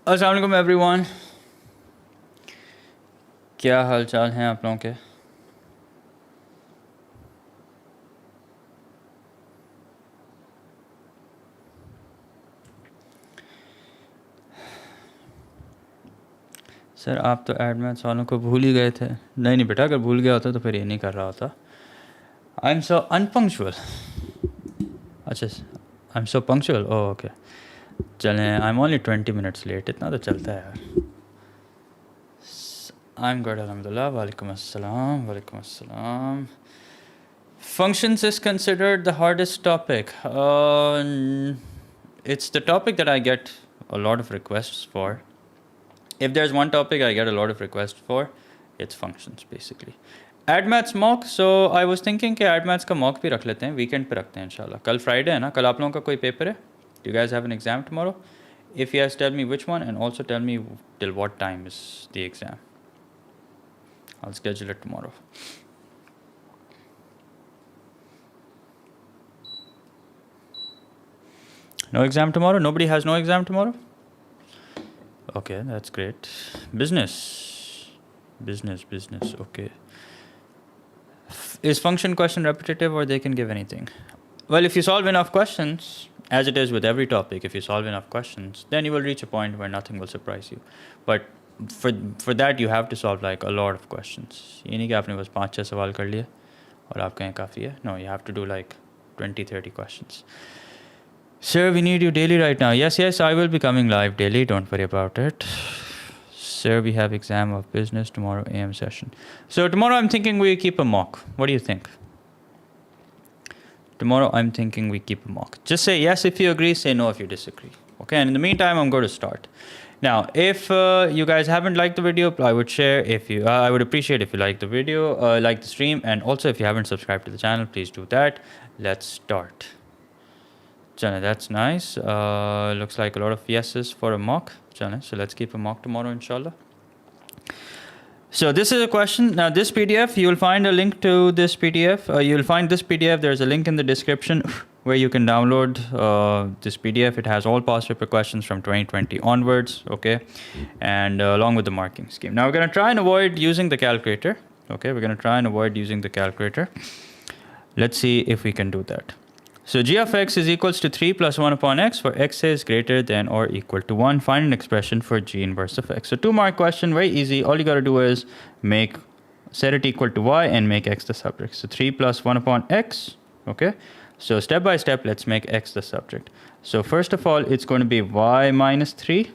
अस्सलाम वालेकुम एवरीवन, क्या हाल चाल हैं आप लोगों के। सर आप तो एड मैथ्स वालों को भूल ही गए थे। नहीं बेटा, अगर भूल गया होता तो फिर ये नहीं कर रहा होता। I am so unpunctual. अच्छा, I am so punctual. Oh okay, चलें। I am only 20 minutes late, इतना तो चलता है यार। आई एम गुड अल्हम्दुलिल्लाह। वालेकुम अस्सलाम, वालेकुम अस्सलाम। Functions is considered the hardest topic. It's the topic that I get a lot of requests for. If there's one topic I get a lot of requests for, it's functions basically. AdMaths mock, so I was thinking कि AdMaths का mock भी रख लेते हैं, weekend पे रखते हैं इंशाल्लाह। कल Friday है ना, कल आप लोगों का कोई पेपर है? Do you guys have an exam tomorrow? If yes, tell me which one and also tell me till what time is the exam. I'll schedule it tomorrow. No exam tomorrow? Nobody has no exam tomorrow? Okay, that's great. Business, okay. Is function question repetitive or they can give anything? Well, if you solve enough questions, as it is with every topic, if you solve enough questions, then you will reach a point where nothing will surprise you. But for that, you have to solve like a lot of questions. ये नहीं कि आपने बस 5-6 सवाल कर लिए और आप कहें काफ़ी है. No, you have to do like 20-30 questions. Sir, we need you daily right now. Yes, I will be coming live daily. Don't worry about it. Sir, we have exam of business tomorrow AM session. So tomorrow I'm thinking we keep a mock. What do you think? Tomorrow I'm thinking we keep a mock. Just say yes if you agree, say no if you disagree. Okay, and in the meantime, I'm going to start. Now, if you guys haven't liked the video, I would share if you, I would appreciate if you like the video, like the stream, and also if you haven't subscribed to the channel, please do that. Let's start. Chana, that's nice. Looks like a lot of yeses for a mock. Chana, so let's keep a mock tomorrow, inshallah. So this is a question. Now this PDF, you will find a link to this PDF. You will find this PDF. There's a link in the description where you can download this PDF. It has all past paper questions from 2020 onwards, okay? And along with the marking scheme. Now we're going to try and avoid using the calculator. Okay, we're going to try and avoid using the calculator. Let's see if we can do that. So g of x is equals to 3 plus 1 upon x for x is greater than or equal to 1. Find an expression for g inverse of x. So 2-mark question, very easy. All you got to do is set it equal to y and make x the subject. So 3 plus 1 upon x, okay? So step by step, let's make x the subject. So first of all, it's going to be y minus 3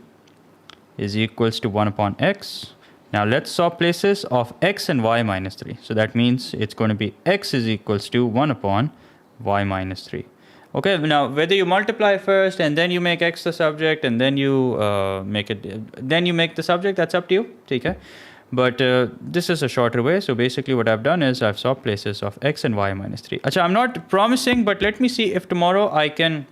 is equals to 1 upon x. Now let's swap places of x and y minus 3. So that means it's going to be x is equals to 1 upon y minus 3. Okay, now whether you multiply first and then you make x the subject and then you make the subject, that's up to you. Okay? But this is a shorter way. So basically what I've done is I've swapped places of x and y minus 3. Achha, I'm not promising, but let me see if tomorrow I can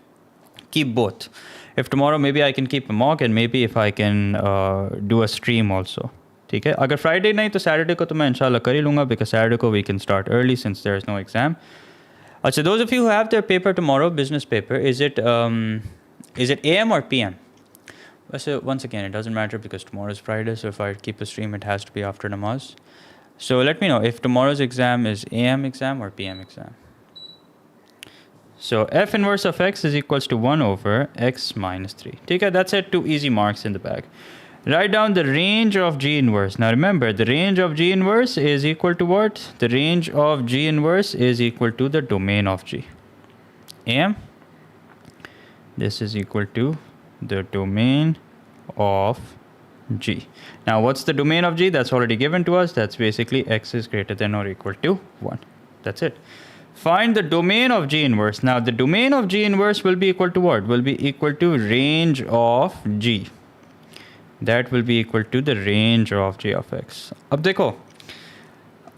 keep both. If tomorrow maybe I can keep a mock and maybe if I can do a stream also. ठीक है, अगर Friday नहीं तो Saturday को तो मैं इंशाल्लाह कर ही लूँगा because Saturday को we can start early since there is no exam. So those of you who have their paper tomorrow, business paper, is it AM or PM? So once again, it doesn't matter because tomorrow is Friday. So if I keep a stream, it has to be after namaz. So let me know if tomorrow's exam is AM exam or PM exam. So f inverse of x is equals to 1 over x minus 3. Okay, that's it. 2 easy marks in the bag. Write down the range of G inverse. Now remember, the range of G inverse is equal to what? The range of G inverse is equal to the domain of G. AM. This is equal to the domain of G. Now what's the domain of G? That's already given to us. That's basically x is greater than or equal to 1. That's it. Find the domain of G inverse. Now the domain of G inverse will be equal to what? Will be equal to range of G. That will be equal to the range of g of x. अब देखो,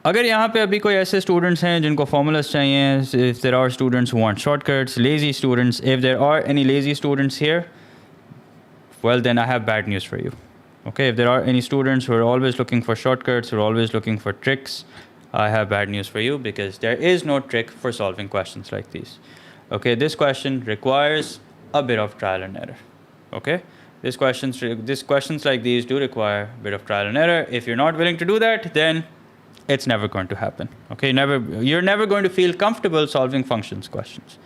अगर यहाँ पे अभी कोई ऐसे students हैं जिनको formulas चाहिए, if there are students who want shortcuts, lazy students, if there are any lazy students here, well then I have bad news for you. Okay, if there are any students who are always looking for shortcuts, who are always looking for tricks, I have bad news for you because there is no trick for solving questions like these. Okay, this question requires a bit of trial and error. Okay. These questions like these do require a bit of trial and error. If you're not willing to do that, then it's never going to happen. Okay, you're never going to feel comfortable solving functions questions.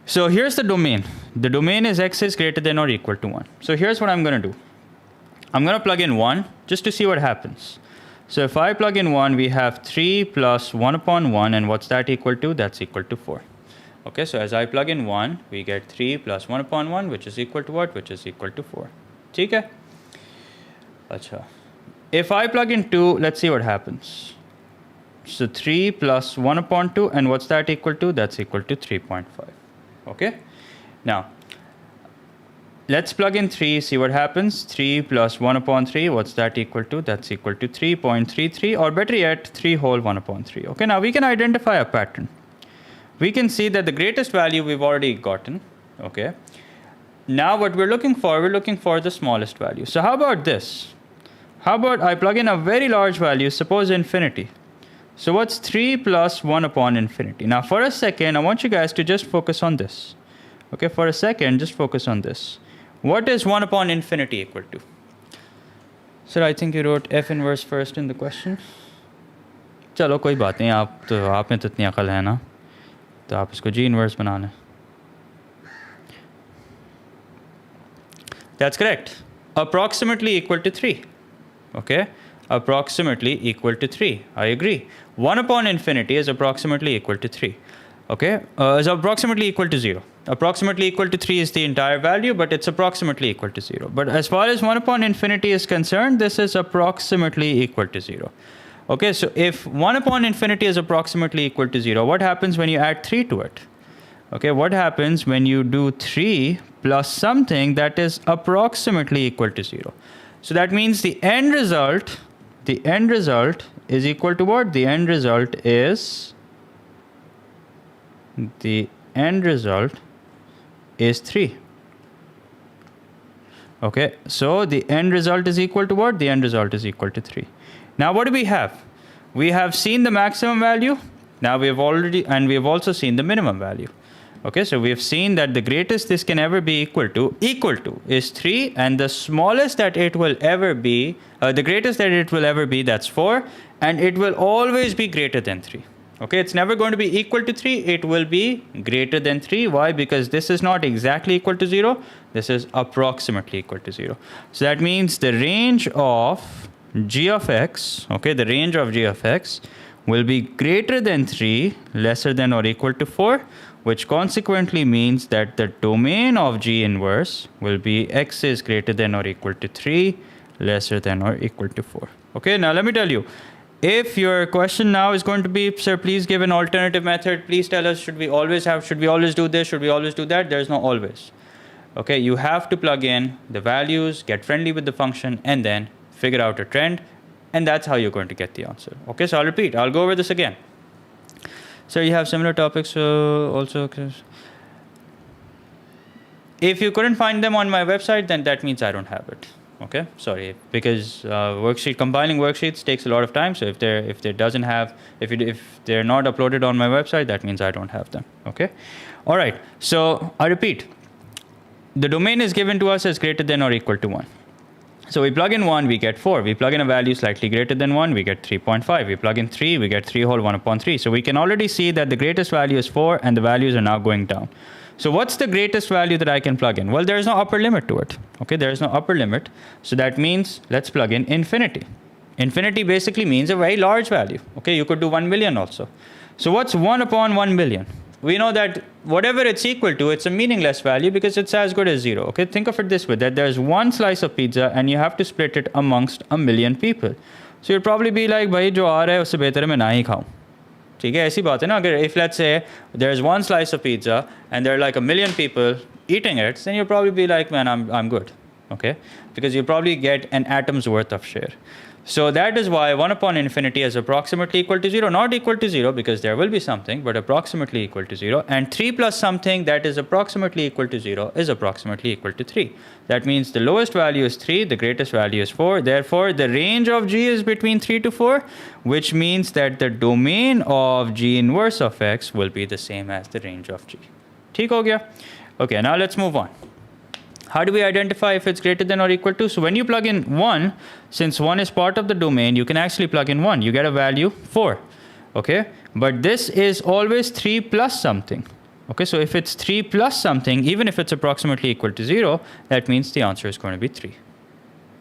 So here's the domain. The domain is x is greater than or equal to 1. So here's what I'm going to do. I'm going to plug in 1 just to see what happens. So if I plug in 1, we have 3 plus 1 upon 1, and what's that equal to? That's equal to 4. Okay, so as I plug in 1, we get 3 plus 1 upon 1, which is equal to what? Which is equal to 4. Okay? Acha. If I plug in 2, let's see what happens. So 3 plus 1 upon 2, and what's that equal to? That's equal to 3.5. Okay? Now, let's plug in 3, see what happens. 3 plus 1 upon 3, what's that equal to? That's equal to 3.33, or better yet, 3 whole 1 upon 3. Okay, now we can identify a pattern. We can see that the greatest value we've already gotten. Okay? Now what we're looking for the smallest value. So how about this? How about I plug in a very large value, suppose infinity. So what's 3 plus 1 upon infinity? Now for a second, I want you guys to just focus on this. Okay, for a second, just focus on this. What is 1 upon infinity equal to? Sir, I think you wrote f inverse first in the question. चलो कोई बात नहीं, आप में तो इतनी अकल है ना, तो आप इसको g inverse banana. That's correct. Approximately equal to 3. Okay? Approximately equal to 3. I agree. 1 upon infinity is approximately equal to 3. Okay? Is approximately equal to 0. Approximately equal to 3 is the entire value, but it's approximately equal to 0. But as far as 1 upon infinity is concerned, this is approximately equal to 0. Okay, so if 1 upon infinity is approximately equal to 0, what happens when you add 3 to it? Okay, what happens when you do 3 plus something that is approximately equal to 0? So that means the end result is equal to what? The end result is 3. Okay, so the end result is equal to what? The end result is equal to 3. Now what do we have? We have seen the maximum value. Now we have also seen the minimum value. Okay, so we have seen that the greatest this can ever be equal to is 3, and the smallest that it will ever be, the greatest that it will ever be, that's 4, and it will always be greater than 3. Okay, it's never going to be equal to 3, it will be greater than 3. Why? Because this is not exactly equal to 0, this is approximately equal to 0. So that means the range of g of x, okay, the range of g of x will be greater than 3, lesser than or equal to 4, which consequently means that the domain of G inverse will be x is greater than or equal to 3, lesser than or equal to 4. Okay, now let me tell you, if your question now is going to be, sir, please give an alternative method, please tell us, should we always do this, should we always do that? There's no always. Okay, you have to plug in the values, get friendly with the function, and then figure out a trend, and that's how you're going to get the answer. Okay, so I'll repeat, I'll go over this again. So you have similar topics also. If you couldn't find them on my website, then that means I don't have it. Okay, sorry, because compiling worksheets takes a lot of time. So if they're not uploaded on my website, that means I don't have them. Okay, all right. So I repeat, the domain is given to us as greater than or equal to 1. So we plug in 1, we get 4. We plug in a value slightly greater than 1, we get 3.5. We plug in 3, we get 3 whole 1 upon 3. So we can already see that the greatest value is 4, and the values are now going down. So what's the greatest value that I can plug in? Well, there is no upper limit to it. Okay, there is no upper limit. So that means let's plug in infinity. Infinity basically means a very large value. Okay, you could do 1 million also. So what's 1 upon 1 million? We know that whatever it's equal to, it's a meaningless value because it's as good as 0. Okay, think of it this way, that there's one slice of pizza and you have to split it amongst a million people. So you'll probably be like, bhai, jo aa raha hai, usse behtar hai main na hi khaun. ठीक है, ऐसी बात है ना, अगर if let's say there's one slice of pizza and there are like a million people eating it, then you'll probably be like, man, I'm good. Okay, because you probably get an atom's worth of share. So that is why 1 upon infinity is approximately equal to 0, not equal to 0 because there will be something, but approximately equal to 0. And 3 plus something that is approximately equal to 0 is approximately equal to 3. That means the lowest value is 3, the greatest value is 4. Therefore, the range of G is between 3 to 4, which means that the domain of G inverse of X will be the same as the range of G. ठीक हो गया? Okay, now let's move on. How do we identify if it's greater than or equal to? So when you plug in 1, since 1 is part of the domain, you can actually plug in 1. You get a value 4. Okay? But this is always 3 plus something. Okay? So if it's 3 plus something, even if it's approximately equal to 0, that means the answer is going to be 3.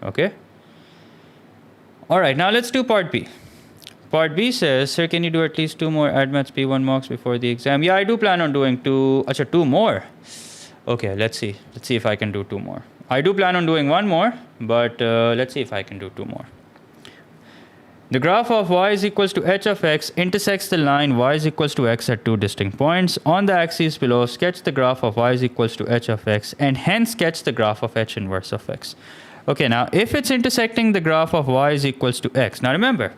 Okay? All right. Now let's do part B. Part B says, sir, can you do at least 2 more AdMaths P1 mocks before the exam? Yeah, I do plan on doing 2 more. Okay, let's see. Let's see if I can do 2 more. I do plan on doing 1 more, but let's see if I can do 2 more. The graph of y is equals to h of x intersects the line y is equals to x at 2 distinct points. On the axis below, sketch the graph of y is equals to h of x, and hence sketch the graph of h inverse of x. Okay, now if it's intersecting the graph of y is equals to x, now remember,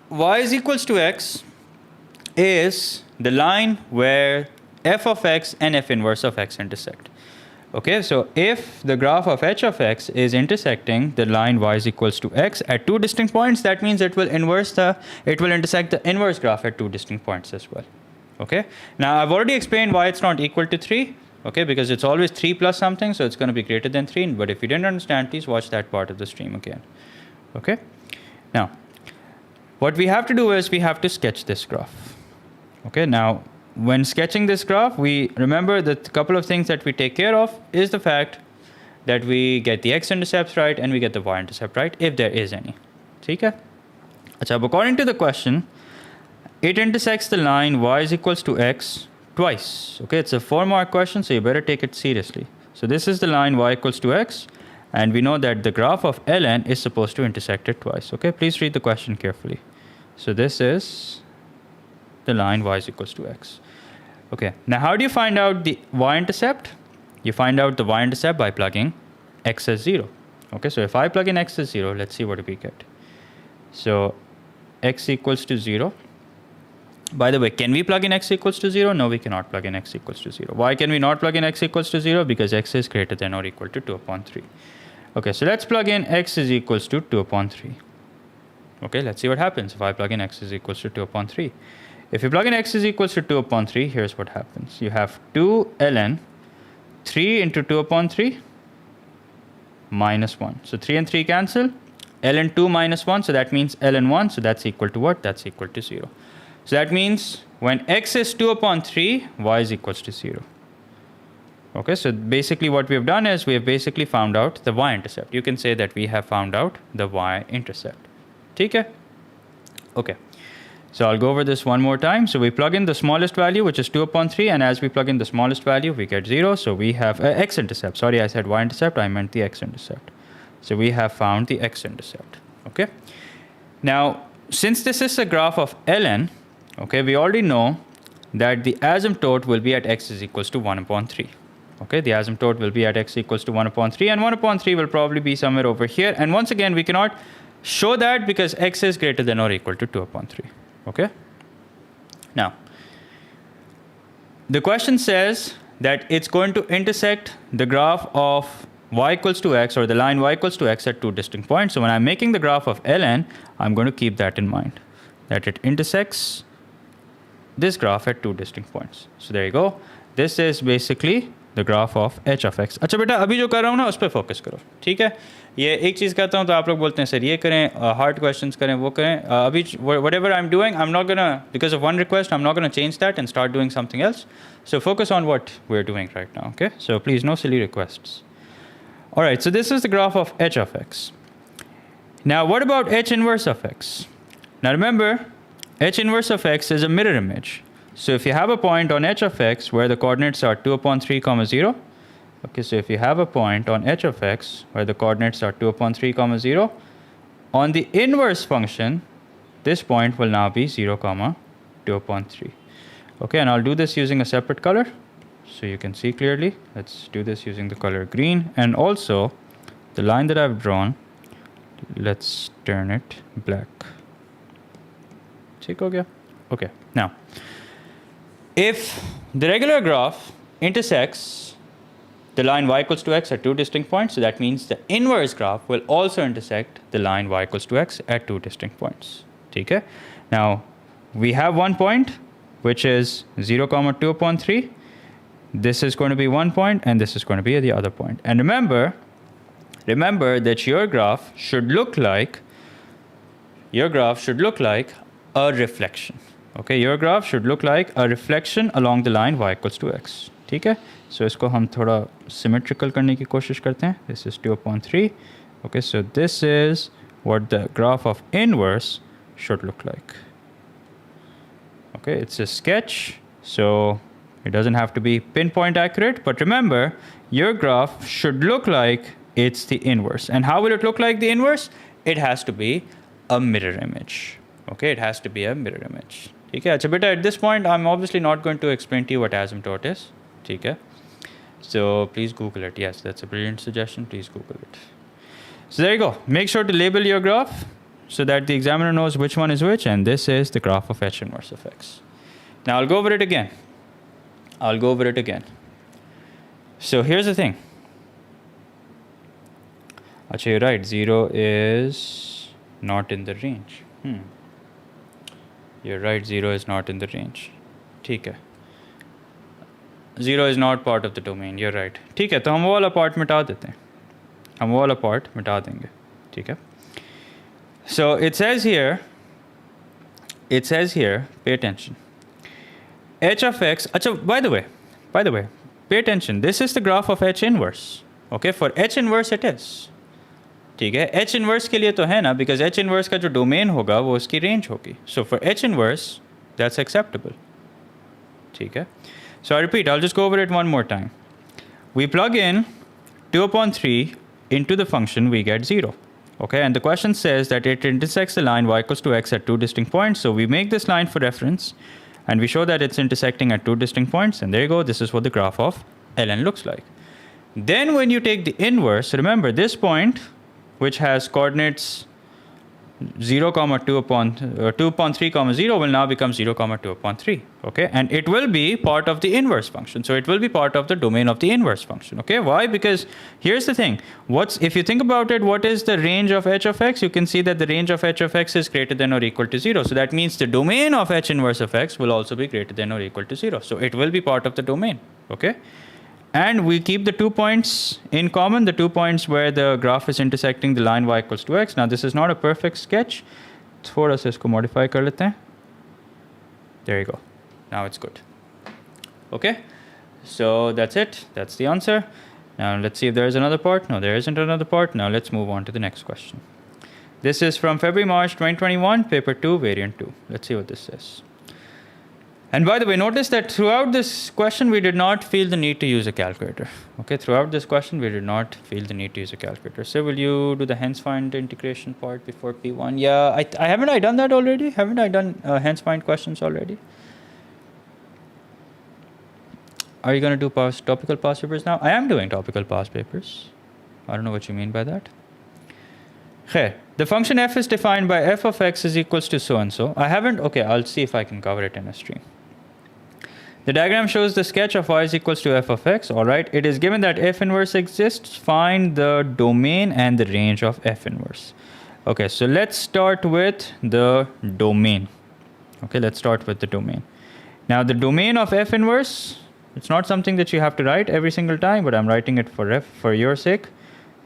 y is equals to x is the line where f of x and f inverse of x intersect. Okay, so if the graph of h of x is intersecting the line y is equals to x at 2 distinct points, that means it will intersect the inverse graph at 2 distinct points as well. Okay, now I've already explained why it's not equal to 3. Okay, because it's always 3 plus something, so it's going to be greater than 3. But if you didn't understand, please watch that part of the stream again. Okay, now what we have to do is we have to sketch this graph. Okay, now when sketching this graph, we remember that a couple of things that we take care of is the fact that we get the x-intercepts right and we get the y-intercept right, if there is any. Okay? So according to the question, it intersects the line y is equals to x twice. Okay, it's a 4-mark question, so you better take it seriously. So this is the line y equals to x, and we know that the graph of ln is supposed to intersect it twice. Okay, please read the question carefully. So this is the line y is equals to x. Okay, now how do you find out the y-intercept? You find out the y-intercept by plugging x as 0. Okay, so if I plug in x as 0, let's see what do we get. So x equals to 0. By the way, can we plug in x equals to 0? No, we cannot plug in x equals to 0. Why can we not plug in x equals to 0? Because x is greater than or equal to 2 upon 3. Okay, so let's plug in x is equals to 2 upon 3. Okay, let's see what happens if I plug in x is equals to 2 upon 3. If you plug in x is equals to 2 upon 3, here's what happens. You have 2 ln 3 into 2 upon 3 minus 1. So 3 and 3 cancel. ln 2 minus 1, so that means ln 1. So that's equal to what? That's equal to 0. So that means when x is 2 upon 3, y is equals to 0. Okay, so basically what we have done is we have basically found out the y-intercept. You can say that we have found out the y-intercept. Okay? Okay. So I'll go over this one more time. So we plug in the smallest value, which is 2 upon 3. And as we plug in the smallest value, we get 0. So we have x-intercept. Sorry, I said y-intercept. I meant the x-intercept. So we have found the x-intercept. Okay. Now, since this is a graph of ln, okay, we already know that the asymptote will be at x is equals to 1 upon 3. Okay, the asymptote will be at x equals to 1 upon 3. And 1 upon 3 will probably be somewhere over here. And once again, we cannot show that because x is greater than or equal to 2 upon 3. Okay. Now, the question says that it's going to intersect the graph of y equals to x, or the line y equals to x at 2 distinct points. So when I'm making the graph of ln, I'm going to keep that in mind, that it intersects this graph at 2 distinct points. So there you go. This is basically the graph of h of x. अच्छा बेटा अभी जो कर रहा हूँ ना उस पर फोकस करो, ठीक है. ये एक चीज़ कहता हूँ तो आप लोग बोलते हैं सर ये करें, हार्ड क्वेश्चंस करें, वो करें. अभी whatever I'm doing, I'm not gonna, because of one request, I'm not gonna change that and start doing something else. So focus on what we're doing right now, okay? So please, no silly requests. All right, so this is the graph of h of x. Now what about h inverse of x? Now remember, h inverse of x is a mirror image. So if you have a point on h of x where the coordinates are 2 upon 3 comma 0, okay, so if you have a point on h of x where the coordinates are 2 upon 3 comma 0, on the inverse function, this point will now be 0 comma 2 upon 3. Okay, and I'll do this using a separate color so you can see clearly. Let's do this using the color green, and also the line that I've drawn, let's turn it black. Okay, now if the regular graph intersects the line y equals to x at 2 distinct points, so that means the inverse graph will also intersect the line y equals to x at 2 distinct points. Okay? Now we have one point which is 0 comma 2 upon 3, This is going to be one point, and this is going to be the other point. And remember that your graph should look like a reflection. Okay, your graph should look like a reflection along the line y equals to x. ठीक है? So इसको हम थोड़ा symmetrical करने की कोशिश करते हैं. This is 2/3. Okay, so this is what the graph of inverse should look like. Okay, it's a sketch, so it doesn't have to be pinpoint accurate, but remember, your graph should look like it's the inverse. And how will it look like the inverse? It has to be a mirror image. Okay, it has to be a mirror image. Okay, so beta, at this point, I'm obviously not going to explain to you what asymptote is. Okay, so please Google it. Yes, that's a brilliant suggestion. Please Google it. So there you go. Make sure to label your graph so that the examiner knows which one is which, and this is the graph of H inverse of x. Now I'll go over it again. So here's the thing. Actually, you're right. 0 is not in the range. You're right. 0 is not in the range. ठीक है. 0 is not part of the domain. You're right. ठीक है. तो हम वो वाला part मिटा देते हैं. हम वो वाला part मिटा देंगे. ठीक है. So it says here, pay attention. H of x, by the way, pay attention. This is the graph of H inverse. Okay, for H inverse it is. ठीक है, H inverse के लिए तो है ना, because H inverse का जो domain होगा वो उसकी range होगी. So for H inverse, that's acceptable. ठीक है. So I repeat, I'll just go over it one more time. We plug in 2/3 into the function, we get 0. Okay, and the question says that it intersects the line y equals to x at two distinct points. So we make this line for reference, and we show that it's intersecting at two distinct points. And there you go. This is what the graph of ln looks like. Then when you take the inverse, remember this point, which has coordinates 0, 2/3, 0 will now become 0, 2/3. Okay, and it will be part of the inverse function. So it will be part of the domain of the inverse function. Okay, why? Because here's the thing. If you think about it, what is the range of h of x? You can see that the range of h of x is greater than or equal to 0. So that means the domain of h inverse of x will also be greater than or equal to 0. So it will be part of the domain. Okay. And we keep the 2 points in common, the 2 points where the graph is intersecting the line y equals to x. Now, this is not a perfect sketch. थोड़ा सा इसको modify कर लेते हैं. There you go. Now it's good. Okay? So that's it. That's the answer. Now, let's see if there is another part. No, there isn't another part. Now, let's move on to the next question. This is from February-March 2021, paper 2, variant 2. Let's see what this says. And by the way, notice that throughout this question, we did not feel the need to use a calculator. Okay, throughout this question, we did not feel the need to use a calculator. So will you do the hence find integration part before P1? Yeah, haven't I done that already? Haven't I done hence find questions already? Are you going to do topical past papers now? I am doing topical past papers. I don't know what you mean by that. The function f is defined by f of x is equals to so and so. I haven't, okay, I'll see if I can cover it in a stream. The diagram shows the sketch of y is equals to f of x. All right, it is given that f inverse exists. Find the domain and the range of f inverse. Okay, so let's start with the domain. Okay, let's start with the domain. Now, the domain of f inverse, it's not something that you have to write every single time, but I'm writing it for your sake.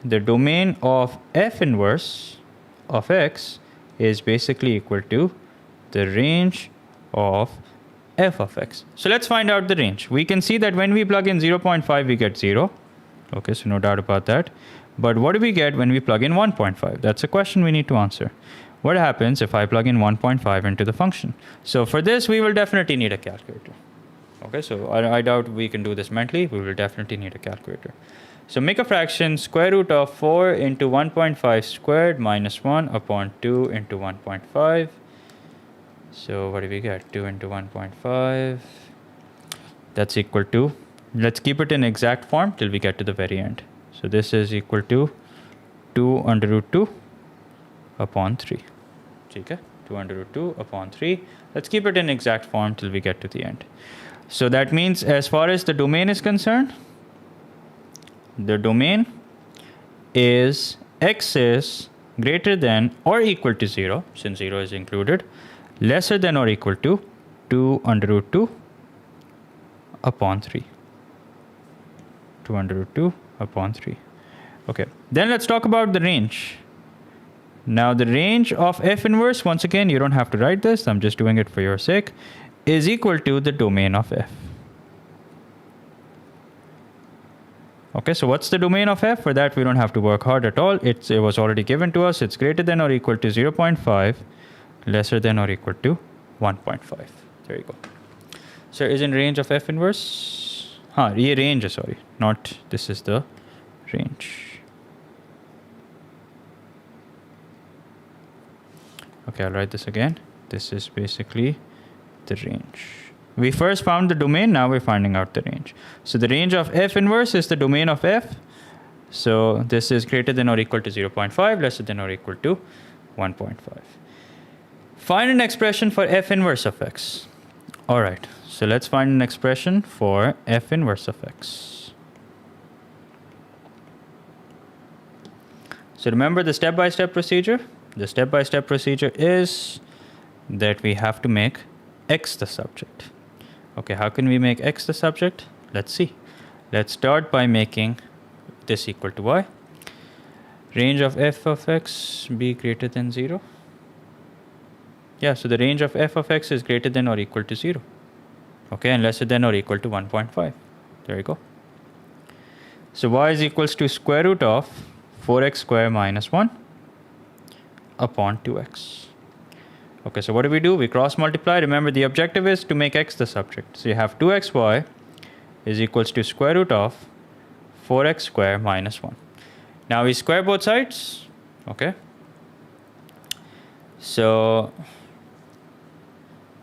The domain of f inverse of x is basically equal to the range of f of x. So let's find out the range. We can see that when we plug in 0.5, we get 0. Okay, so no doubt about that. But what do we get when we plug in 1.5? That's a question we need to answer. What happens if I plug in 1.5 into the function? So for this, we will definitely need a calculator. Okay, so I doubt we can do this mentally. We will definitely need a calculator. So make a fraction square root of 4 into 1.5 squared minus 1 upon 2 into 1.5. So what do we get? 2 into 1.5. That's equal to, let's keep it in exact form till we get to the very end. So this is equal to 2 under root 2 upon 3. Okay, 2 under root 2 upon 3. Let's keep it in exact form till we get to the end. So that means as far as the domain is concerned, the domain is x is greater than or equal to 0, since 0 is included, lesser than or equal to 2 under root 2 upon 3. 2 under root 2 upon 3. Okay, then let's talk about the range. Now the range of f inverse, once again, you don't have to write this, I'm just doing it for your sake, is equal to the domain of f. Okay, so what's the domain of f? For that, we don't have to work hard at all. It was already given to us. It's greater than or equal to 0.5, lesser than or equal to 1.5. There you go. So is in range of f inverse? Range, sorry. Not, this is the range. Okay, I'll write this again. This is basically the range. We first found the domain, now we're finding out the range. So the range of f inverse is the domain of f. So this is greater than or equal to 0.5, lesser than or equal to 1.5. Find an expression for f inverse of x. All right, so let's find an expression for f inverse of x. So remember the step-by-step procedure? The step-by-step procedure is that we have to make x the subject. Okay, how can we make x the subject? Let's see. Let's start by making this equal to y. Range of f of x be greater than 0. Yeah, so the range of f of x is greater than or equal to 0. Okay, and lesser than or equal to 1.5. There you go. So y is equals to square root of 4x squared minus 1 upon 2x. Okay, so what do? We cross multiply. Remember, the objective is to make x the subject. So you have 2xy is equals to square root of 4x squared minus 1. Now we square both sides. Okay. So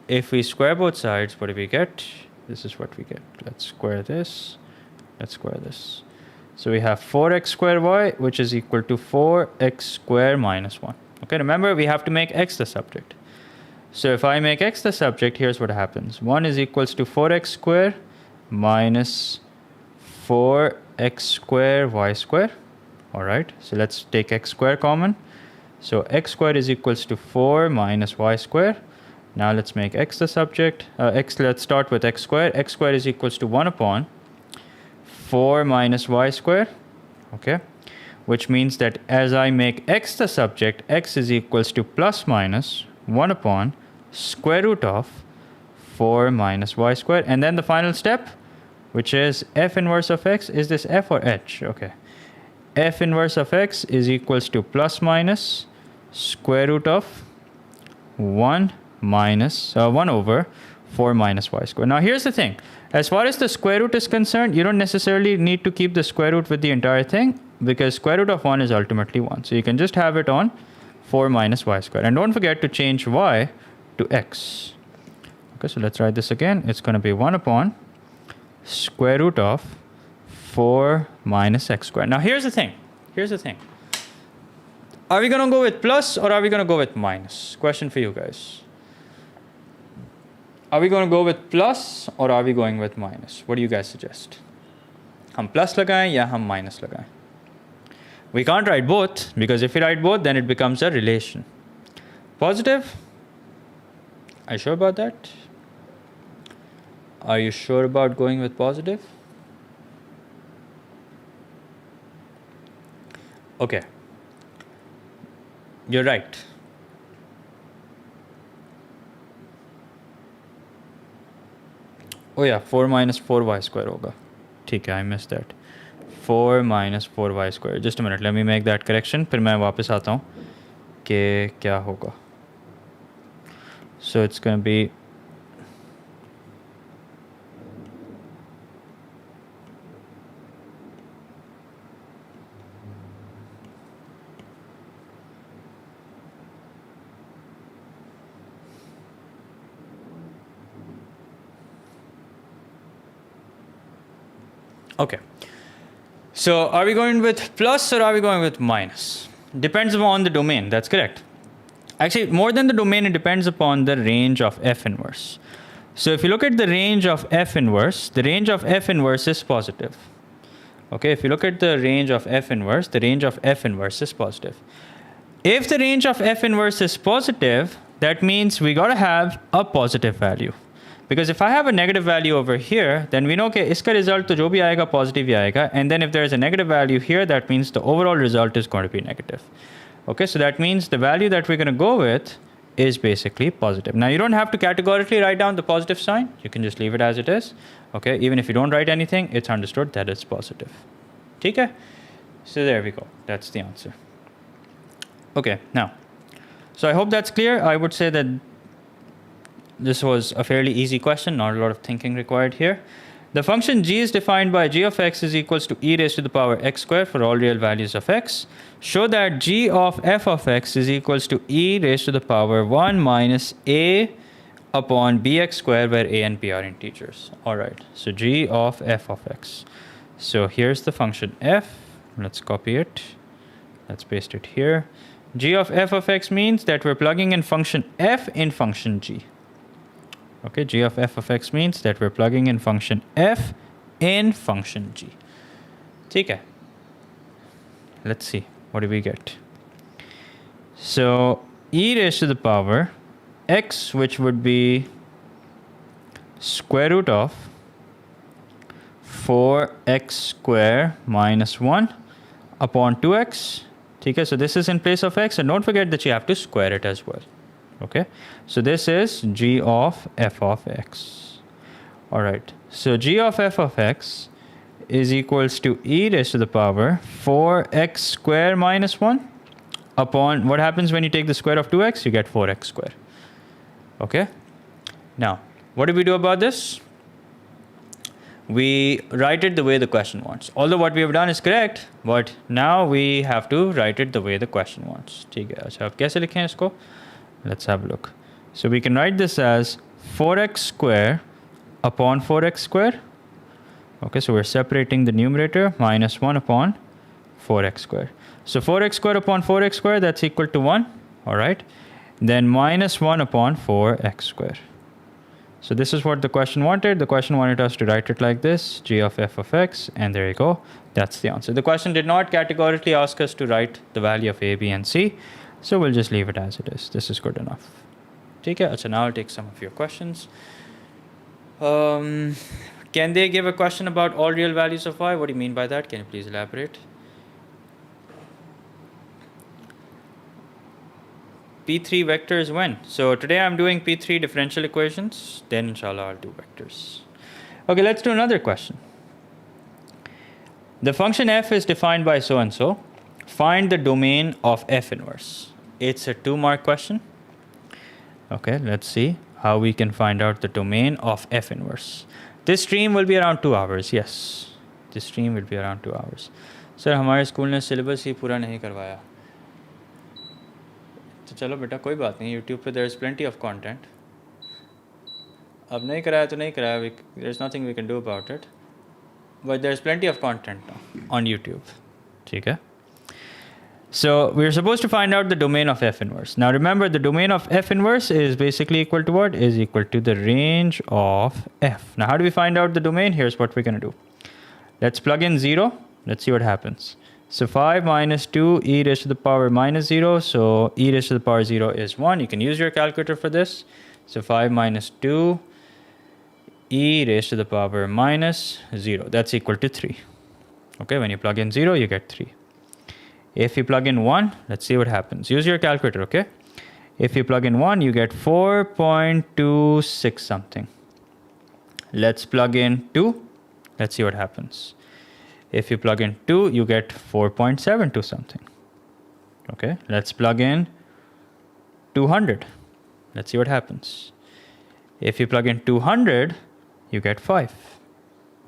if we square both sides, what do we get? This is what we get. Let's square this. Let's square this. So we have 4x squared y, which is equal to 4x squared minus 1. Okay, remember, we have to make x the subject. So if I make x the subject, here's what happens. 1 is equals to 4x squared minus 4x squared y squared. All right, so let's take x squared common. So x squared is equals to 4 minus y squared. Now let's make x the subject. Let's start with x squared. X squared is equals to 1 upon 4 minus y squared. Okay, which means that as I make x the subject, x is equals to plus minus 1 upon square root of 4 minus y squared. And then the final step, which is f inverse of x. Is this f or h? Okay. F inverse of x is equals to plus minus square root of 1 over 4 minus y squared. Now here's the thing. As far as the square root is concerned, you don't necessarily need to keep the square root with the entire thing, because square root of 1 is ultimately 1. So you can just have it on 4 minus y squared. And don't forget to change y to x. Okay, so let's write this again. It's going to be 1 upon square root of 4 minus x squared. Now here's the thing. Here's the thing. Are we going to go with plus or are we going to go with minus? Question for you guys. Are we going to go with plus or are we going with minus? What do you guys suggest? हम plus लगाएं या हम minus लगाएं? We can't write both, because if we write both, then it becomes a relation. Positive? Are you sure about that? Are you sure about going with positive? Okay. You're right. Oh yeah, 4 minus 4y square होगा. ठीक है, I missed that. 4 minus 4y square. Just a minute, let me make that correction. फिर मैं वापस आता हूँ कि क्या होगा. So it's going to be okay. So are we going with plus or are we going with minus? Depends upon the domain. That's correct. Actually, more than the domain, it depends upon the range of f inverse. So if you look at the range of f inverse, the range of f inverse is positive. Okay, if you look at the range of f inverse, the range of f inverse is positive. If the range of f inverse is positive, that means we got to have a positive value. Because if I have a negative value over here, then we know कि इसका result तो जो भी आएगा positive ही आएगा. And then if there is a negative value here, that means the overall result is going to be negative. Okay, so that means the value that we're going to go with is basically positive. Now you don't have to categorically write down the positive sign. You can just leave it as it is. Okay, even if you don't write anything, it's understood that it's positive. Okay, so there we go. That's the answer. Okay, now, so I hope that's clear. I would say that this was a fairly easy question, not a lot of thinking required here. The function g is defined by g of x is equals to e raised to the power x squared for all real values of x. Show that g of f of x is equals to e raised to the power 1 minus a upon bx squared, where a and b are integers. All right, so g of f of x. So here's the function f. Let's copy it. Let's paste it here. G of f of x means that we're plugging in function f in function g. Okay, g of f of x means that we're plugging in function f in function g. Okay. Let's see. What do we get? So e raised to the power x, which would be square root of 4x squared minus 1 upon 2x. Okay, so this is in place of x, and don't forget that you have to square it as well. Okay, so this is g of f of x. All right, so g of f of x is equals to e raised to the power 4x squared minus 1 upon, what happens when you take the square of 2x? You get 4x squared. Okay, now what do we do about this? We write it the way the question wants. Although what we have done is correct, but now we have to write it the way the question wants. ठीक है, अच्छा अब कैसे लिखें इसको? Let's have a look. So we can write this as 4x squared upon 4x squared. Okay, so we're separating the numerator, minus 1 upon 4x squared. So 4x squared upon 4x squared, that's equal to 1. All right. Then minus 1 upon 4x squared. So this is what the question wanted. The question wanted us to write it like this, g of f of x, and there you go. That's the answer. The question did not categorically ask us to write the value of a, b, and c. So we'll just leave it as it is. This is good enough. Okay, so now I'll take some of your questions. Can they give a question about all real values of y? What do you mean by that? Can you please elaborate? P3 vectors when? So today I'm doing P3 differential equations. Then inshallah I'll do vectors. Okay, let's do another question. The function f is defined by so and so. Find the domain of f inverse. It's a 2-mark question. Okay, let's see how we can find out the domain of f inverse. This stream will be around 2 hours. Yes, this stream will be around 2 hours. Sir, हमारे school ने syllabus ही पूरा नहीं करवाया. तो चलो बेटा कोई बात नहीं. YouTube पे there is plenty of content. अब नहीं कराया तो नहीं कराया. There's nothing we can do about it. But there's plenty of content now on YouTube. ठीक है. So we're supposed to find out the domain of f inverse. Now remember, the domain of f inverse is basically equal to what? Is equal to the range of f. Now how do we find out the domain? Here's what we're going to do. Let's plug in 0. Let's see what happens. So 5 minus 2 e raised to the power minus 0. So e raised to the power 0 is 1. You can use your calculator for this. So 5 minus 2 e raised to the power minus 0. That's equal to 3. Okay, when you plug in 0, you get 3. If you plug in 1, let's see what happens. Use your calculator, okay? If you plug in 1, you get 4.26 something. Let's plug in 2. Let's see what happens. If you plug in 2, you get 4.72 something. Okay, let's plug in 200. Let's see what happens. If you plug in 200, you get 5.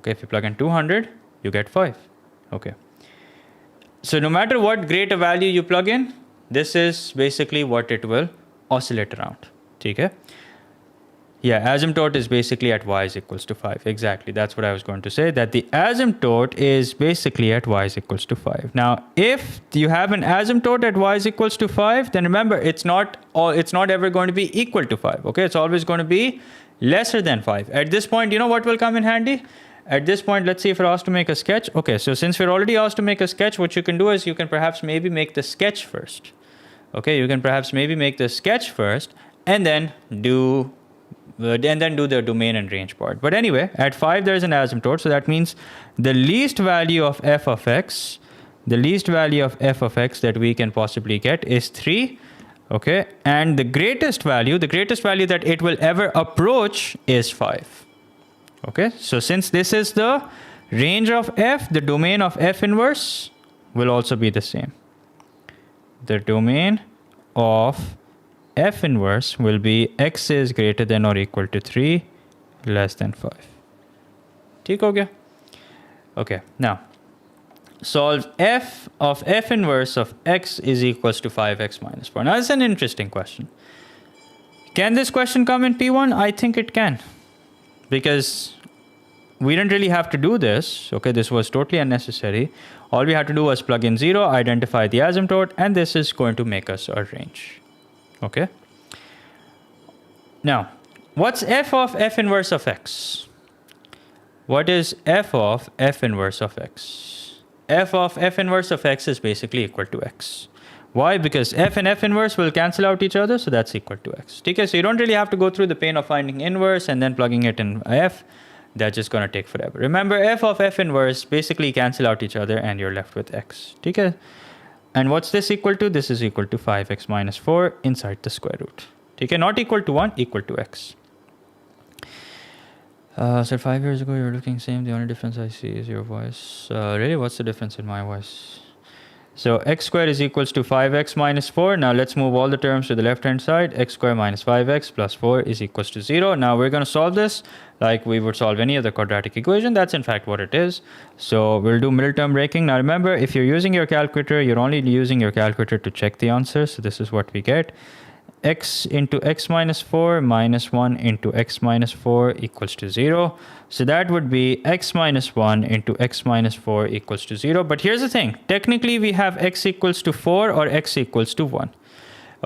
Okay, if you plug in 200, you get 5. Okay. So no matter what greater value you plug in, this is basically what it will oscillate around. Okay? Yeah, asymptote is basically at y is equals to 5. Exactly, that's what I was going to say, that the asymptote is basically at y is equals to 5. Now, if you have an asymptote at y is equals to 5, then remember, it's not ever going to be equal to 5. Okay, it's always going to be lesser than 5. At this point, you know what will come in handy? At this point, let's see if we're asked to make a sketch. Okay, so since we're already asked to make a sketch, what you can do is you can perhaps maybe make the sketch first. Okay, you can perhaps maybe make the sketch first and then do and then do the domain and range part. But anyway, at 5 there's an asymptote, so that means the least value of f of x, the least value of f of x that we can possibly get is 3. Okay, and the greatest value that it will ever approach is 5. Okay, so since this is the range of f, the domain of f inverse will also be the same. The domain of f inverse will be x is greater than or equal to 3, less than 5. ठीक हो गया? Okay, now solve f of f inverse of x is equals to 5x minus 4. Now, this is an interesting question. Can this question come in P1? I think it can. Because we didn't really have to do this. Okay, this was totally unnecessary. All we had to do was plug in 0, identify the asymptote, and this is going to make us a range. Okay. Now, what's f of f inverse of x? What is f of f inverse of x? F of f inverse of x is basically equal to x. Why? Because f and f inverse will cancel out each other, so that's equal to x. Okay, so you don't really have to go through the pain of finding inverse and then plugging it in f. That's just going to take forever. Remember, f of f inverse basically cancel out each other and you're left with x. Okay? And what's this equal to? This is equal to 5x minus 4 inside the square root. Okay, not equal to 1, equal to x. So 5 years ago, you were looking same. The only difference I see is your voice. Really, what's the difference in my voice? So x squared is equals to 5x minus 4. Now let's move all the terms to the left-hand side. X squared minus 5x plus 4 is equals to 0. Now we're going to solve this like we would solve any other quadratic equation. That's in fact what it is. So we'll do middle term breaking. Now remember, if you're using your calculator, you're only using your calculator to check the answer. So this is what we get. X into x minus 4 minus 1 into x minus 4 equals to 0. So that would be x minus 1 into x minus 4 equals to 0. But here's the thing. Technically, we have x equals to 4 or x equals to 1.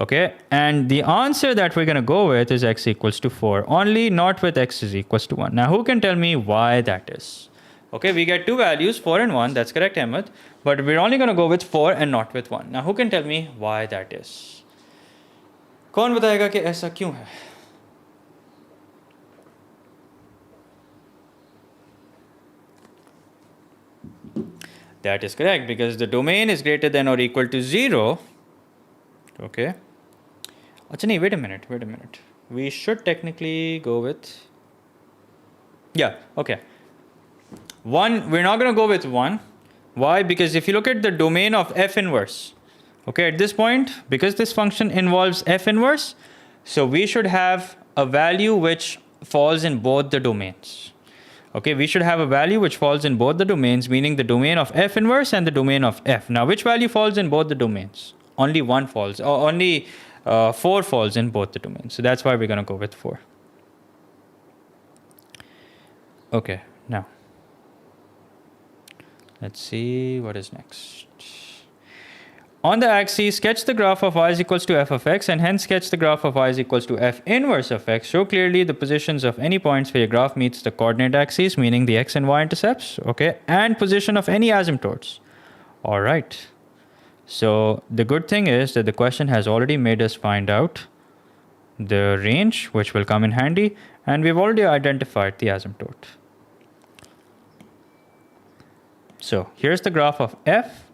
Okay, and the answer that we're going to go with is x equals to 4. Only not with x is equals to 1. Now, who can tell me why that is? Okay, we get two values, 4 and 1. That's correct, Ahmed. But we're only going to go with 4 and not with 1. Now, who can tell me why that is? कौन बताएगा कि ऐसा क्यों है? That is correct, because the domain is greater than or equal to 0. Okay. Achha, wait a minute. We should technically go with... Yeah, okay. 1, we're not going to go with 1. Why? Because if you look at the domain of f inverse, okay, at this point, because this function involves f inverse, so we should have a value which falls in both the domains. Okay, we should have a value which falls in both the domains, meaning the domain of f inverse and the domain of f. Now, which value falls in both the domains? Only 1 falls, or only 4 falls in both the domains. So that's why we're going to go with 4. Okay, now, let's see what is next. On the axis, sketch the graph of y is equals to f of x, and hence sketch the graph of y is equals to f inverse of x. Show clearly the positions of any points where your graph meets the coordinate axis, meaning the x and y intercepts, okay, and position of any asymptotes. All right. So the good thing is that the question has already made us find out the range, which will come in handy, and we've already identified the asymptote. So here's the graph of f.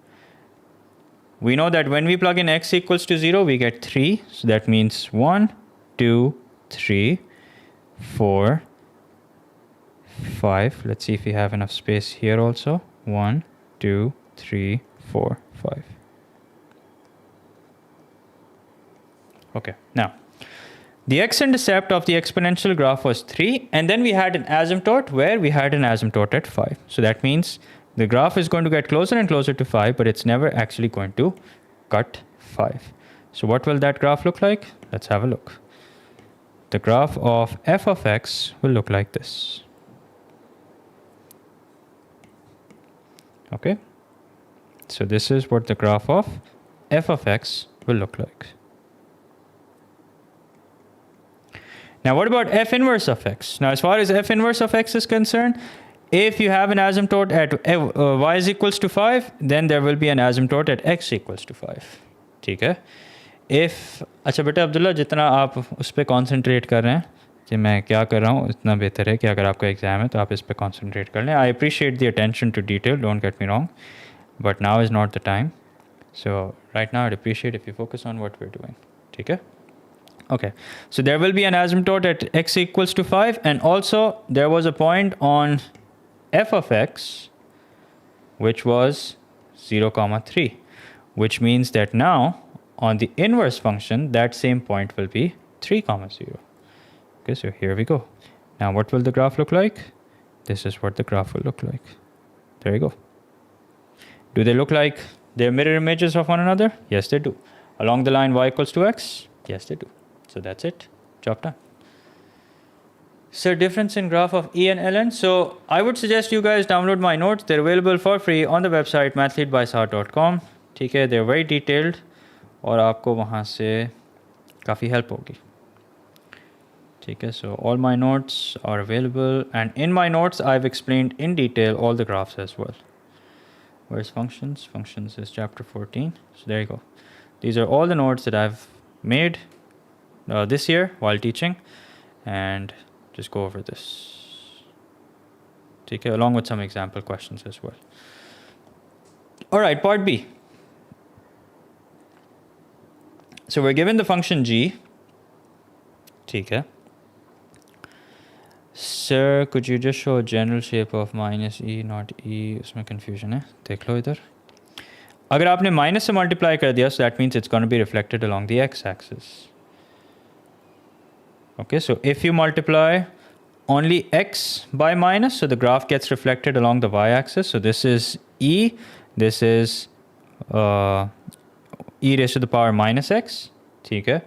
We know that when we plug in x equals to 0, we get 3. So that means 1, 2, 3, 4, 5. Let's see if we have enough space here also. 1, 2, 3, 4, 5. Okay, now the x-intercept of the exponential graph was 3, and then we had an asymptote where we had an asymptote at 5. So that means the graph is going to get closer and closer to 5, but it's never actually going to cut 5. So what will that graph look like? Let's have a look. The graph of f of x will look like this. Okay. So this is what the graph of f of x will look like. Now what about f inverse of x? Now as far as f inverse of x is concerned, if you have an asymptote at y is equals to 5, then there will be an asymptote at x equals to 5. ठीक है? If अच्छा बेटा अब्दुल्ला जितना आप उस पर concentrate कर रहे हैं, कि मैं क्या कर रहा हूँ, इतना बेहतर है कि अगर आपका एग्ज़ाम है तो आप इस पर कॉन्सेंट्रेट कर लें. I appreciate the attention to detail, don't get me wrong, but now is not the time. So right now I'd appreciate if you focus on what we're doing. ठीक है? Okay, so there will be an asymptote at x equals to 5, and also there was a point on f of x which was 0 comma 3, which means that now on the inverse function that same point will be 3 comma 0. Okay, so here we go. Now what will the graph look like? This is what the graph will look like. There you go. Do they look like they're mirror images of one another? Yes, they do. Along the line y equals to x? Yes, they do. So that's it. Job done. So difference in graph of E and ln. So I would suggest you guys download my notes. They're available for free on the website mathleadbysar.com. ठीक है, they're very detailed और आपको वहाँ से काफ़ी help होगी. ठीक है, so all my notes are available, and in my notes I've explained in detail all the graphs as well. Where's functions? Functions is chapter 14. So there you go. These are all the notes that I've made this year while teaching, and just go over this. Okay, along with some example questions as well. All right, part B. So we're given the function g. Okay. Sir, could you just show a general shape of minus e, not e? उसमें confusion है. देख लो इधर. अगर आपने minus से multiply कर दिया, so that means it's going to be reflected along the x-axis. Okay, so if you multiply only x by minus, so the graph gets reflected along the y-axis. So this is e, this is e raised to the power minus x. ठीक है.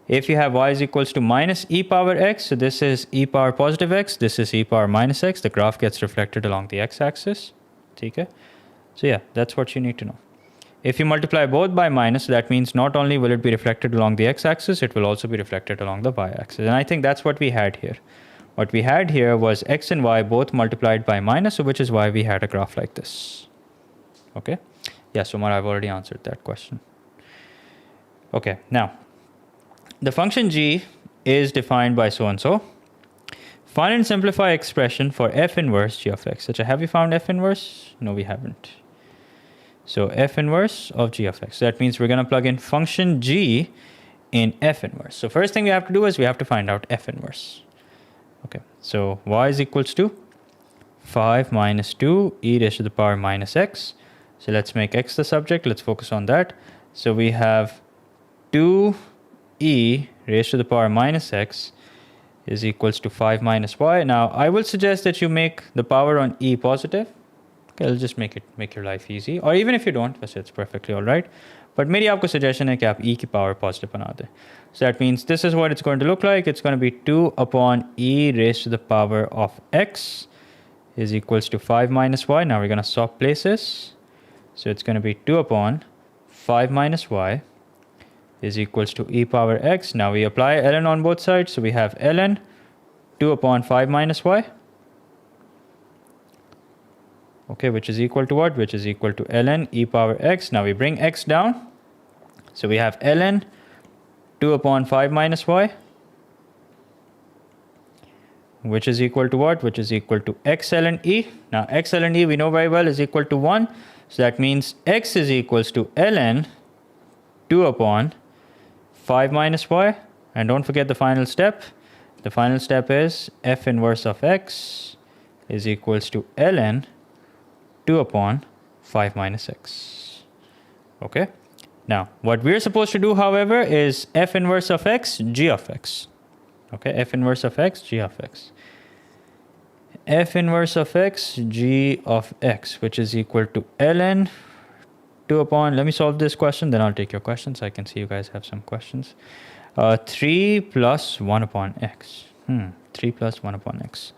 If you have y is equals to minus e power x, so this is e power positive x, this is e power minus x, the graph gets reflected along the x-axis. ठीक है. So yeah, that's what you need to know. If you multiply both by minus, that means not only will it be reflected along the x-axis, it will also be reflected along the y-axis. And I think that's what we had here. What we had here was x and y both multiplied by minus, so which is why we had a graph like this. Okay? Yes, Umar, I've already answered that question. Okay, now, the function g is defined by so-and-so. Find and simplify expression for f inverse g of x. Have we found f inverse? No, we haven't. So f inverse of g of x. So that means we're going to plug in function g in f inverse. So first thing we have to do is we have to find out f inverse. Okay, so y is equals to 5 minus 2 e raised to the power minus x. So let's make x the subject. Let's focus on that. So we have 2e raised to the power minus x is equals to 5 minus y. Now I will suggest that you make the power on e positive. Okay, I'll just make your life easy. Or even if you don't, it's perfectly all right. But मेरी आपको suggestion है कि आप e की power positive बना दें. So that means this is what it's going to look like. It's going to be 2 upon e raised to the power of x is equals to 5 minus y. Now we're going to swap places. So it's going to be 2 upon 5 minus y is equals to e power x. Now we apply ln on both sides. So we have ln 2 upon 5 minus y. Okay, which is equal to what? Which is equal to ln e power x. Now we bring x down. So we have ln 2 upon 5 minus y. Which is equal to what? Which is equal to x ln e. Now x ln e we know very well is equal to 1. So that means x is equals to ln 2 upon 5 minus y. And don't forget the final step. The final step is f inverse of x is equals to ln 2 upon 5 minus x. Okay. Now, what we're supposed to do, however, is f inverse of x, g of x. Okay, f inverse of x, g of x. F inverse of x, g of x, which is equal to ln 2 upon, let me solve this question, then I'll take your questions. I can see you guys have some questions. 3 plus 1 upon x. 3 plus 1 upon x.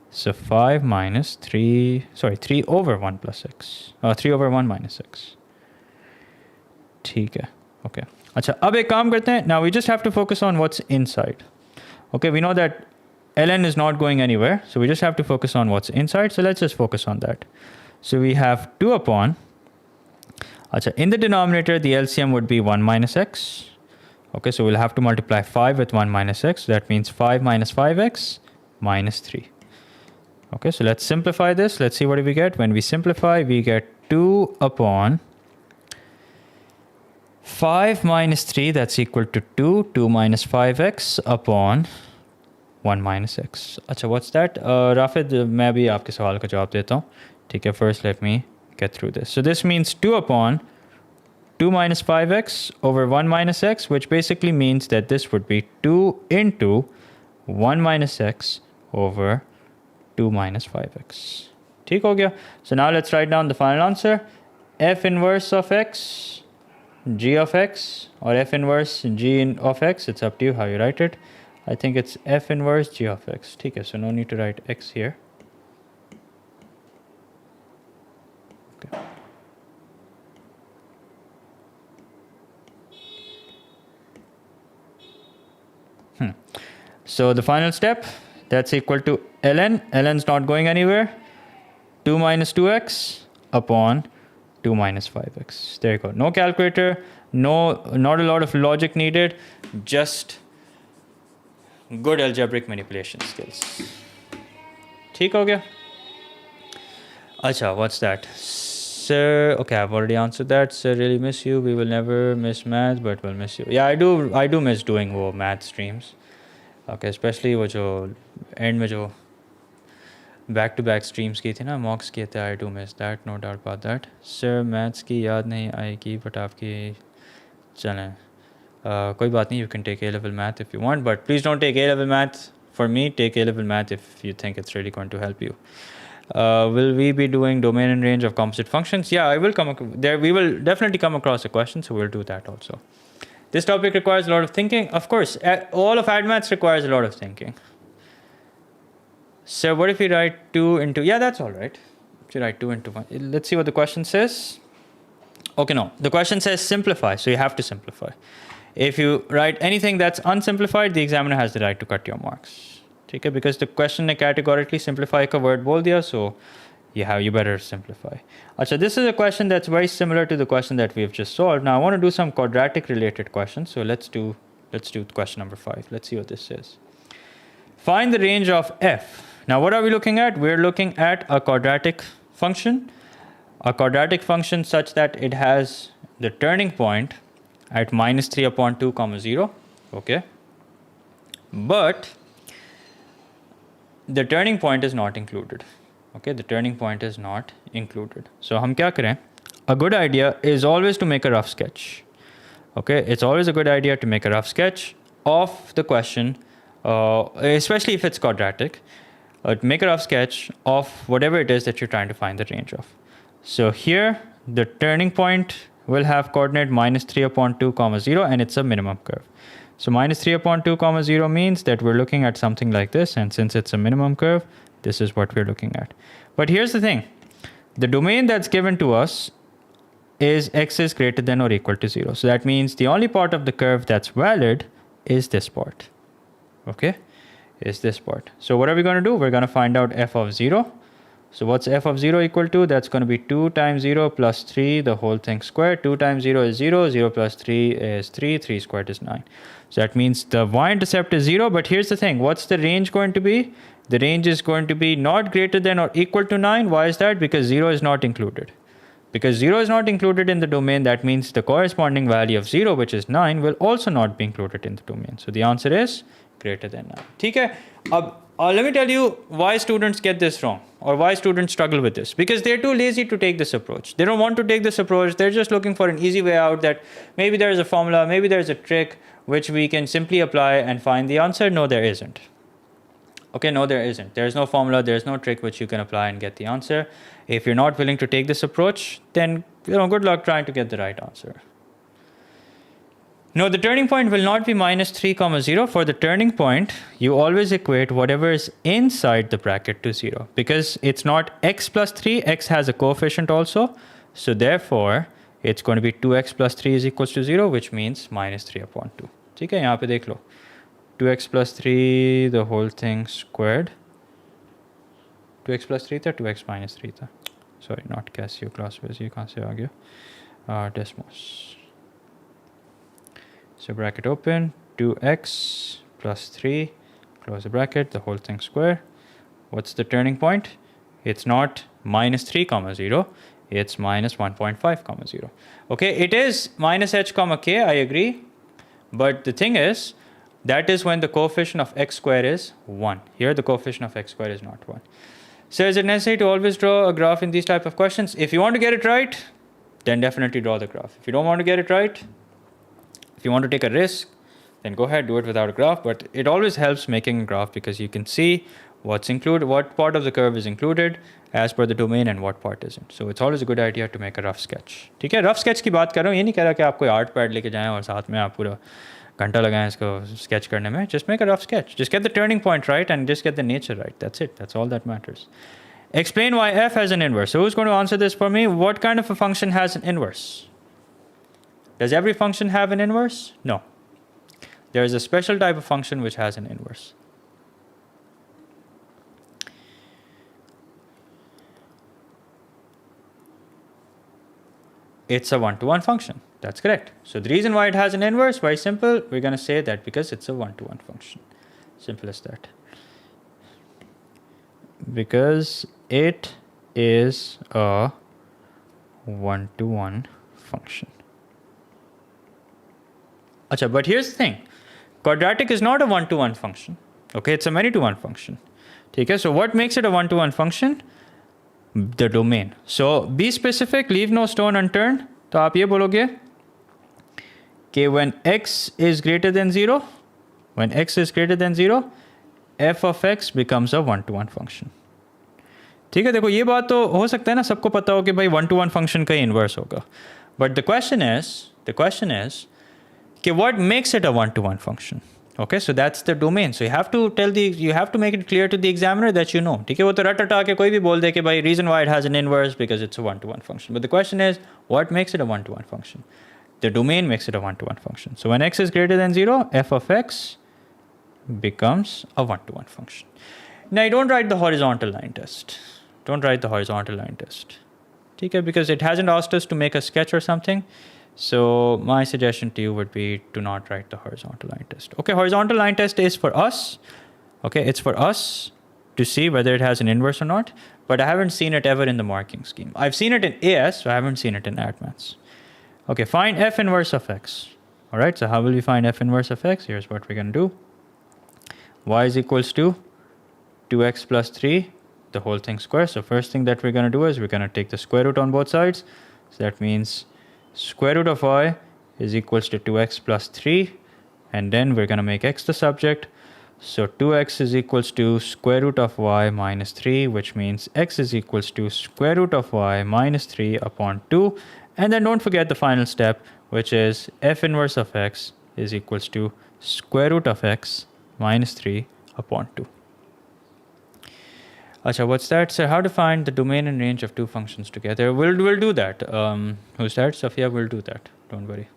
So 5 minus 3 over 1 plus x. 3 over 1 minus x. ठीक है. Okay. अच्छा, अब एक काम करते हैं. Now we just have to focus on what's inside. Okay, we know that ln is not going anywhere. So we just have to focus on what's inside. So let's just focus on that. So we have 2 upon. अच्छा, in the denominator, the LCM would be 1 minus x. Okay, so we'll have to multiply 5 with 1 minus x. So that means 5 minus 5x minus 3. Okay, so let's simplify this. Let's see what do we get. When we simplify, we get 2 upon 5 minus 3, that's equal to 2. 2 minus 5x upon 1 minus x. अच्छा, what's that? Rafid, मैं भी आपके सवाल का जवाब देता हूँ. ठीक है, first let me get through this. So this means 2 upon 2 minus 5x over 1 minus x, which basically means that this would be 2 into 1 minus x over 2 minus 5x. ठीक हो गया? So now let's write down the final answer. F inverse of x, g of x, or f inverse g of x, it's up to you how you write it. I think it's f inverse g of x. ठीक है, so no need to write x here. Okay. So the final step, that's equal to ln. Ln's not going anywhere. 2 minus 2x upon 2 minus 5x. There you go. No calculator, not a lot of logic needed, just good algebraic manipulation skills. ठीक हो गया? Acha, what's that? Sir, okay, I've already answered that. Sir, really miss you. We will never miss math, but we'll miss you. Yeah, I do miss doing वो math streams. Okay, especially वो जो end में जो back-to-back streams की थी ना, mocks किए थे. I do miss that, no doubt about that. Sir, maths की याद नहीं आएगी, but आपकी चलें. कोई बात नहीं, you can take A-level math if you want, but please don't take A-level math for me. Take A-level math if you think it's really going to help you. Will we be doing domain and range of composite functions? Yeah, I will come there. We will definitely come across a question, so we'll do that also. This topic requires a lot of thinking. Of course, all of AdMaths requires a lot of thinking. So what if we write 2 into... Yeah, that's all right. If you write 2 into 1. Let's see what the question says. Okay, no. The question says simplify, so you have to simplify. If you write anything that's unsimplified, the examiner has the right to cut your marks. Okay, because the question ne categorically simplify ka word bol diya, so you better simplify. Achha, this is a question that's very similar to the question that we've just solved. Now I want to do some quadratic related questions, so let's do question number 5. Let's see what this says. Find the range of f. Now what are we looking at? We're looking at a quadratic function. A quadratic function such that it has the turning point at minus 3 upon 2 comma 0. Okay. But the turning point is not included. Okay, the turning point is not included. So hum kya kare? A good idea is always to make a rough sketch. Okay, it's always a good idea to make a rough sketch of the question, especially if it's quadratic. Make a rough sketch of whatever it is that you're trying to find the range of. So here, the turning point will have coordinate minus 3 upon 2 comma 0, and it's a minimum curve. So minus 3 upon 2 comma 0 means that we're looking at something like this, and since it's a minimum curve, this is what we're looking at. But here's the thing. The domain that's given to us is x is greater than or equal to 0. So that means the only part of the curve that's valid is this part. Okay? Is this part. So what are we going to do? We're going to find out f of 0. So what's f of 0 equal to? That's going to be 2 times 0 plus 3, the whole thing squared. 2 times 0 is 0. 0 plus 3 is 3. 3 squared is 9. So that means the y-intercept is 0. But here's the thing. What's the range going to be? The range is going to be not greater than or equal to 9. Why is that? Because 0 is not included. Because 0 is not included in the domain, that means the corresponding value of 0, which is 9, will also not be included in the domain. So the answer is greater than 9. Okay? Let me tell you why students get this wrong, or why students struggle with this. Because they're too lazy to take this approach. They don't want to take this approach. They're just looking for an easy way out, that maybe there's a formula, maybe there's a trick which we can simply apply and find the answer. No, there isn't. Okay, no, there isn't. There's no formula, there's no trick which you can apply and get the answer. If you're not willing to take this approach, then good luck trying to get the right answer. No, the turning point will not be minus 3 comma 0. For the turning point, you always equate whatever is inside the bracket to 0. Because it's not x plus 3, x has a coefficient also. So therefore, it's going to be 2x plus 3 is equals to 0, which means minus 3 upon 2. Okay, यहाँ पे देख लो. 2x plus 3, the whole thing squared. 2x plus 3 था, 2x minus 3 था. Sorry, not Casio class base. ये कहाँ से आ गया? Desmos. So bracket open, 2x plus 3, close the bracket, the whole thing square. What's the turning point? It's not minus 3 comma 0, it's minus 1.5 comma 0. Okay, it is minus h comma k, I agree. But the thing is, that is when the coefficient of x square is 1. Here the coefficient of x square is not 1. So is it necessary to always draw a graph in these type of questions? If you want to get it right, then definitely draw the graph. If you don't want to get it right, if you want to take a risk, then go ahead, do it without a graph. But it always helps making a graph because you can see what's included, what part of the curve is included as per the domain and what part isn't. So it's always a good idea to make a rough sketch. ठीक है, rough sketch की बात कर रहा हूँ, ये नहीं कह रहा कि आप कोई आर्ट पैड लेके जाएं और साथ में आप पूरा घंटा लगाएं इसको sketch करने में. Just make a rough sketch. Just get the turning point right and just get the nature right. That's it. That's all that matters. Explain why f has an inverse. So who's going to answer this for me? What kind of a function has an inverse? Does every function have an inverse? No. There is a special type of function which has an inverse. It's a one-to-one function. That's correct. So the reason why it has an inverse, very simple. We're going to say that because it's a one-to-one function. Simple as that. Because it is a one-to-one function. Achha, but here's the thing. Quadratic is not a one-to-one function. Okay, it's a many-to-one function. Okay, so what makes it a one-to-one function? The domain. So be specific, leave no stone unturned. तो आप ये बोलोगे कि when x is greater than 0, when x is greater than 0, f of x becomes a one-to-one function. ठीक है, देखो ये बात तो हो सकता है ना, सबको पता हो कि भाई one-to-one function का inverse होगा. But the question is कि what makes it a one-to-one function? Okay, so that's the domain. So you have to make it clear to the examiner that you know. ठीक है, वो तो रट रटा के कोई भी बोल दे कि भाई reason why it has an inverse because it's a one-to-one function. But the question is, what makes it a one-to-one function? The domain makes it a one-to-one function. So when x is greater than 0, f of x becomes a one-to-one function. Now you don't write the horizontal line test. Don't write the horizontal line test. Okay, because it hasn't asked us to make a sketch or something. So my suggestion to you would be to not write the horizontal line test. Okay, horizontal line test is for us. Okay, it's for us to see whether it has an inverse or not. But I haven't seen it ever in the marking scheme. I've seen it in AS, so I haven't seen it in AdMaths. Okay, find f inverse of x. All right, so how will we find f inverse of x? Here's what we're going to do. Y is equals to 2x plus 3, the whole thing square. So first thing that we're going to do is we're going to take the square root on both sides. So that means square root of y is equals to 2x plus 3. And then we're going to make x the subject. So 2x is equals to square root of y minus 3, which means x is equals to square root of y minus 3 upon 2. And then don't forget the final step, which is f inverse of x is equals to square root of x minus 3 upon 2. Acha, what's that? So how to find the domain and range of two functions together? We'll do that. Who's that? Sophia will do that. Don't worry.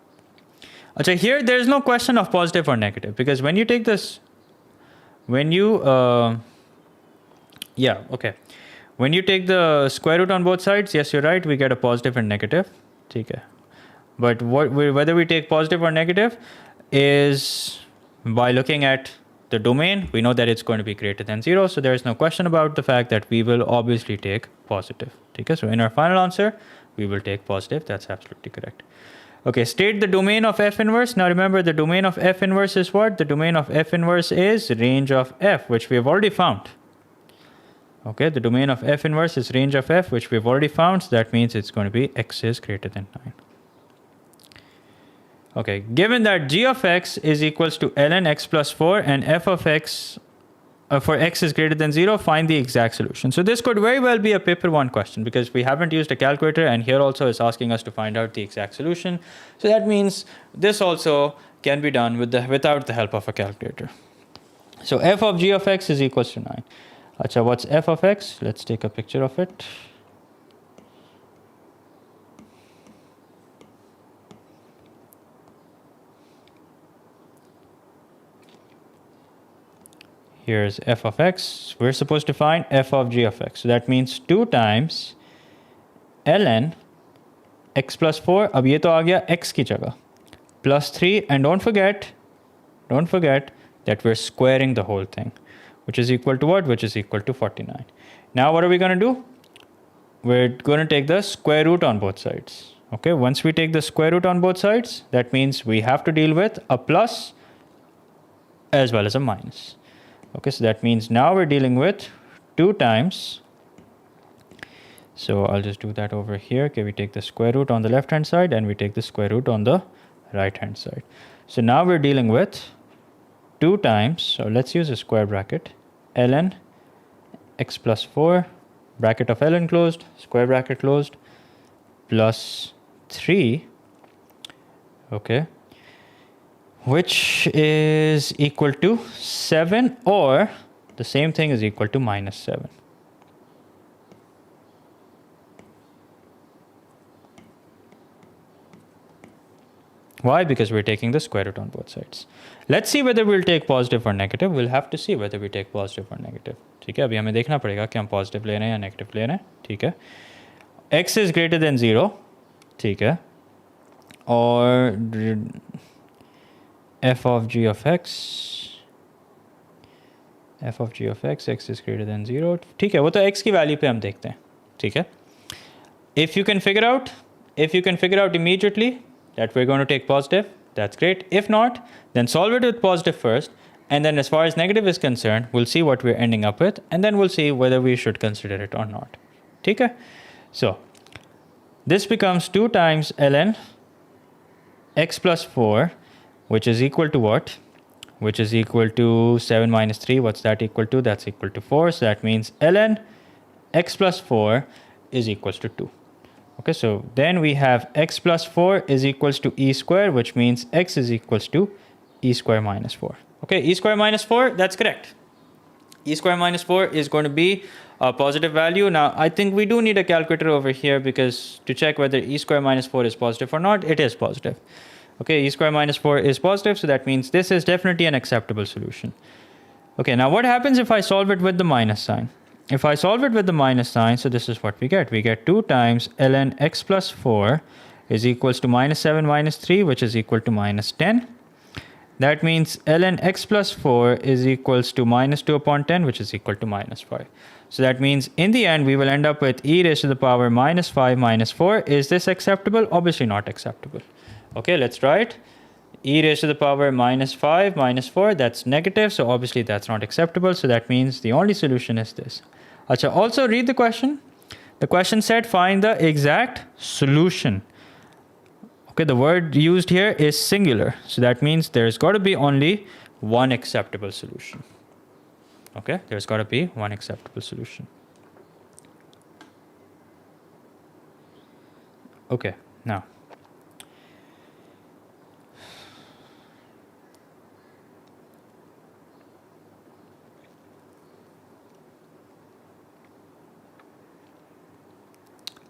Acha, here there is no question of positive or negative, because when you take this, when you when you take the square root on both sides, yes, you're right, we get a positive and negative. Okay. But whether we take positive or negative is by looking at the domain. We know that it's going to be greater than 0, so there is no question about the fact that we will obviously take positive. Okay, so in our final answer, we will take positive. That's absolutely correct. Okay, state the domain of f inverse. Now remember, the domain of f inverse is what? The domain of f inverse is range of f, which we have already found. Okay, the domain of f inverse is range of f, which we've already found. So that means it's going to be x is greater than 9. Okay, given that g of x is equals to ln x plus 4 and f of x for x is greater than 0, find the exact solution. So this could very well be a paper 1 question, because we haven't used a calculator, and here also is asking us to find out the exact solution. So that means this also can be done without the help of a calculator. So f of g of x is equals to 9. Acha, what's f of x? Let's take a picture of it. Here's f of x. We're supposed to find f of g of x. So that means 2 times ln x plus 4. अब ये तो आ गया x की जगह. plus 3, and don't forget that we're squaring the whole thing, which is equal to what? Which is equal to 49. Now what are we going to do? We're going to take the square root on both sides. Okay, once we take the square root on both sides, that means we have to deal with a plus as well as a minus. Okay, so that means now we're dealing with 2 times. So I'll just do that over here. Okay, we take the square root on the left hand side and we take the square root on the right hand side. So now we're dealing with 2 times, so let's use a square bracket, ln x plus 4, bracket of ln closed, square bracket closed, plus 3, okay, which is equal to 7, or the same thing is equal to minus 7. Why? Because we're taking the square root on both sides. Let's see whether we'll take positive or negative. We'll have to see whether we take positive or negative. ठीक है, अभी हमें देखना पड़ेगा कि हम positive ले रहे हैं या negative ले रहे हैं. ठीक है, x is greater than 0. ठीक है, और f of g of x x is greater than 0. ठीक है, वो तो x की वैल्यू पे हम देखते हैं. ठीक है, if you can figure out immediately that we're going to take positive, that's great. If not, then solve it with positive first, and then as far as negative is concerned, we'll see what we're ending up with, and then we'll see whether we should consider it or not. Okay? So this becomes 2 times ln x plus 4, which is equal to what? Which is equal to 7 minus 3. What's that equal to? That's equal to 4. So that means ln x plus 4 is equals to 2. Okay, so then we have x plus 4 is equals to e square, which means x is equals to e square minus 4. Okay, e square minus 4, that's correct. E square minus 4 is going to be a positive value. Now, I think we do need a calculator over here, because to check whether e square minus 4 is positive or not, it is positive. Okay, e square minus 4 is positive, so that means this is definitely an acceptable solution. Okay, now what happens if I solve it with the minus sign? If I solve it with the minus sign, so this is what we get. We get 2 times ln x plus 4 is equals to minus 7 minus 3, which is equal to minus 10. That means ln x plus 4 is equals to minus 2 upon 10, which is equal to minus 5. So that means in the end, we will end up with e raised to the power minus 5 minus 4. Is this acceptable? Obviously not acceptable. Okay, let's try it. E raised to the power minus 5 minus 4, that's negative. So obviously that's not acceptable. So that means the only solution is this. Acha, also read the question. The question said find the exact solution. Okay, the word used here is singular. So that means there's got to be only one acceptable solution. Okay, there's got to be one acceptable solution. Okay, now.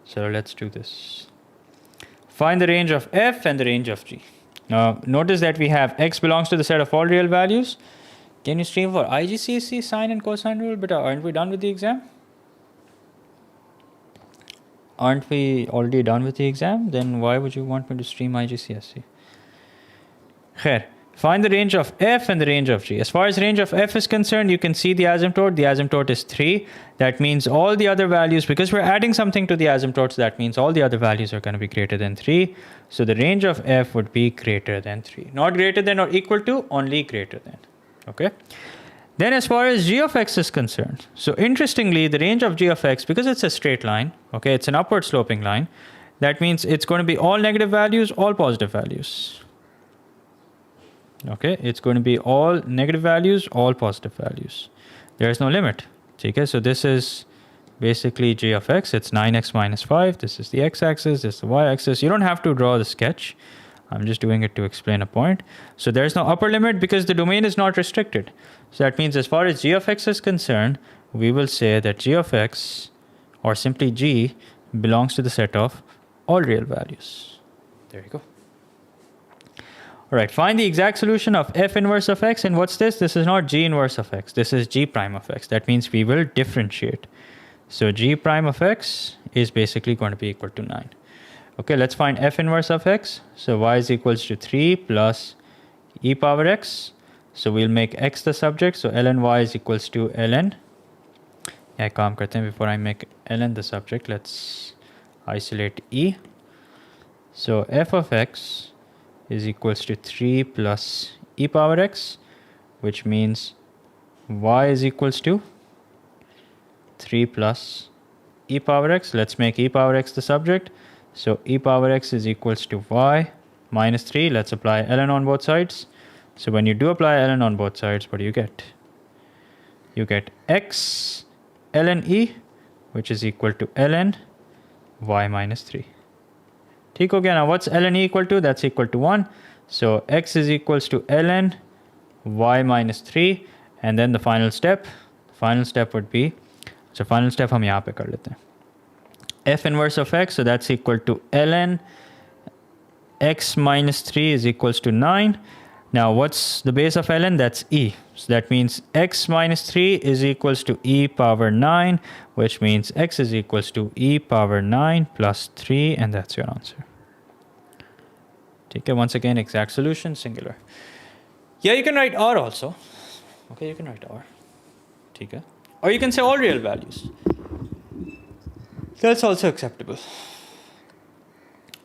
So let's do this. Find the range of f and the range of g. Now, notice that we have x belongs to the set of all real values. Can you stream for IGCSE sine and cosine rule? But aren't we done with the exam? Aren't we already done with the exam? Then why would you want me to stream IGCSE? Khair. Find the range of f and the range of g. As far as range of f is concerned, you can see the asymptote. The asymptote is 3. That means all the other values, because we're adding something to the asymptote, so that means all the other values are going to be greater than 3. So the range of f would be greater than 3. Not greater than or equal to, only greater than. Okay. Then as far as g of x is concerned, so interestingly, the range of g of x, because it's a straight line, okay, it's an upward sloping line, that means it's going to be all negative values, all positive values. Okay, it's going to be all negative values, all positive values. There is no limit. Okay, so this is basically g of x. It's 9x minus 5. This is the x-axis. This is the y-axis. You don't have to draw the sketch. I'm just doing it to explain a point. So there's no upper limit because the domain is not restricted. So that means as far as g of x is concerned, we will say that g of x, or simply g, belongs to the set of all real values. There you go. All right, find the exact solution of f inverse of x. And what's this? This is not g inverse of x. This is g prime of x. That means we will differentiate. So g prime of x is basically going to be equal to 9. Okay, let's find f inverse of x. So y is equals to 3 plus e power x. So we'll make x the subject. So ln y is equals to ln. Yeah, काम करते हैं before I make ln the subject. Let's isolate e. So f of x is equals to 3 plus e power x, which means y is equals to 3 plus e power x. Let's make e power x the subject. So e power x is equals to y minus 3. Let's apply ln on both sides. So when you do apply ln on both sides, what do you get? You get x ln e, which is equal to ln y minus 3. ठीक हो गया? Now what's ln e equal to? That's equal to 1. So x is equals to ln y minus 3. And then the final step would be, so final step हम यहाँ पे कर लेते हैं. F inverse of x, so that's equal to ln x minus 3 is equals to 9. Now what's the base of ln? That's e. So that means x minus 3 is equals to e power 9, which means x is equals to e power 9 plus 3, and that's your answer. Okay, once again, exact solution, singular. Yeah, you can write r also. Okay, you can write r. Okay. Or you can say all real values. That's also acceptable.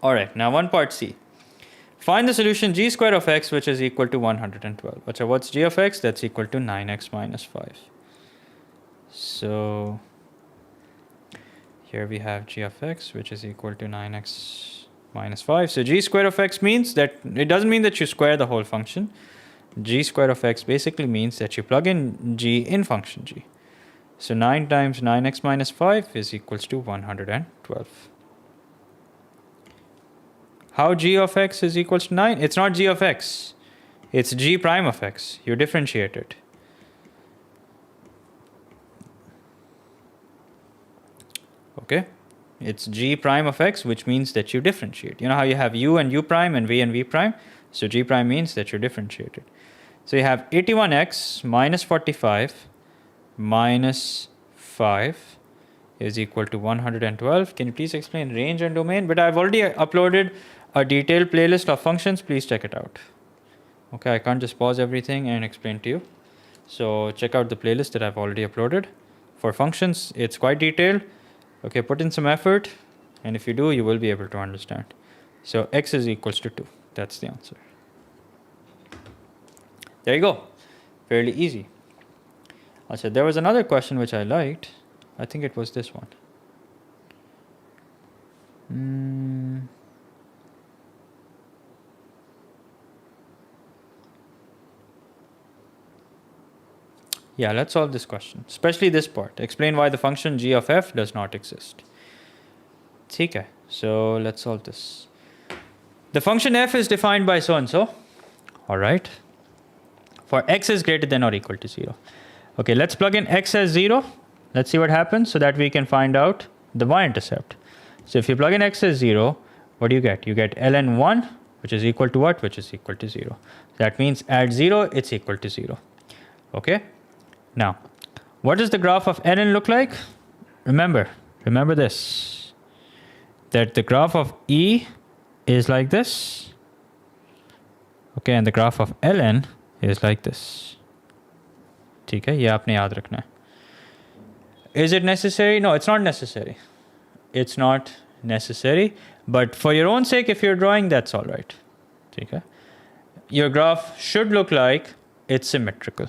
All right, now one part C. Find the solution g square of x, which is equal to 112. So what's g of x? That's equal to 9x minus 5. So here we have g of x, which is equal to 9x minus 5. So g square of x means that, it doesn't mean that you square the whole function. G square of x basically means that you plug in g in function g. So 9 times 9x minus 5 is equals to 112. How g of x is equals to 9? It's not g of x. It's g prime of x. You differentiate it. Okay? It's g prime of x, which means that you differentiate. You know how you have u and u prime and v prime? So g prime means that you differentiate it. So you have 81x minus 45 minus 5 is equal to 112. Can you please explain range and domain? But I've already uploaded a detailed playlist of functions. Please check it out. Okay, I can't just pause everything and explain to you. So check out the playlist that I've already uploaded. For functions, it's quite detailed. Okay, put in some effort, and if you do, you will be able to understand. So x is equals to 2. That's the answer. There you go. Fairly easy. Also, there was another question which I liked. I think it was this one. Yeah, let's solve this question, especially this part. Explain why the function g of f does not exist. Okay, so let's solve this. The function f is defined by so and so. All right. For x is greater than or equal to 0. Okay, let's plug in x as 0. Let's see what happens so that we can find out the y-intercept. So if you plug in x as 0, what do you get? You get ln 1, which is equal to what? Which is equal to 0. That means at 0, it's equal to 0. Okay? Now, what does the graph of ln look like? Remember this, that the graph of e is like this. Okay, and the graph of ln is like this. ठीक है, ये आपने याद रखना है. Is it necessary? No, it's not necessary. It's not necessary. But for your own sake, if you're drawing, that's all right. ठीक है? Your graph should look like it's symmetrical.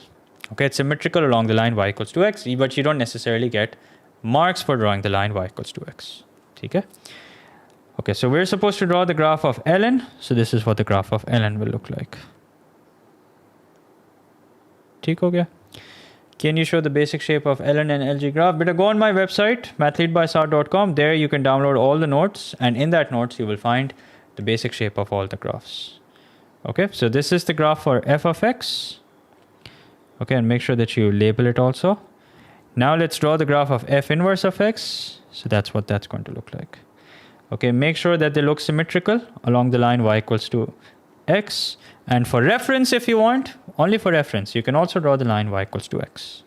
Okay, it's symmetrical along the line y equals to x, but you don't necessarily get marks for drawing the line y equals to x. ठीक है? Okay, so we're supposed to draw the graph of ln. So this is what the graph of ln will look like. ठीक हो गया? Can you show the basic shape of ln and LG graph? Better go on my website, mathleadbysar.com. There you can download all the notes, and in that notes you will find the basic shape of all the graphs. Okay, so this is the graph for f of x. Okay, and make sure that you label it also. Now let's draw the graph of f inverse of x. So that's what that's going to look like. Okay, make sure that they look symmetrical along the line y equals to x. And for reference, if you want, only for reference, you can also draw the line y equals to x.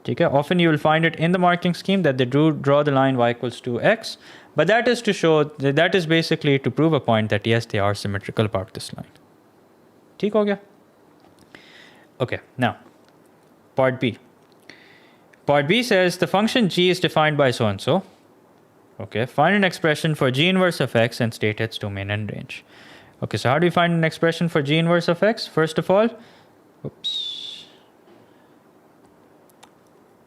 Okay, often you will find it in the marking scheme that they do draw the line y equals to x, But that is to show, that is basically to prove a point that yes, they are symmetrical about this line. ठीक हो गया? Okay, now, part B. Part B says the function g is defined by so-and-so. Okay, find an expression for g inverse of x and state its domain and range. Okay, so how do we find an expression for g inverse of x? First of all,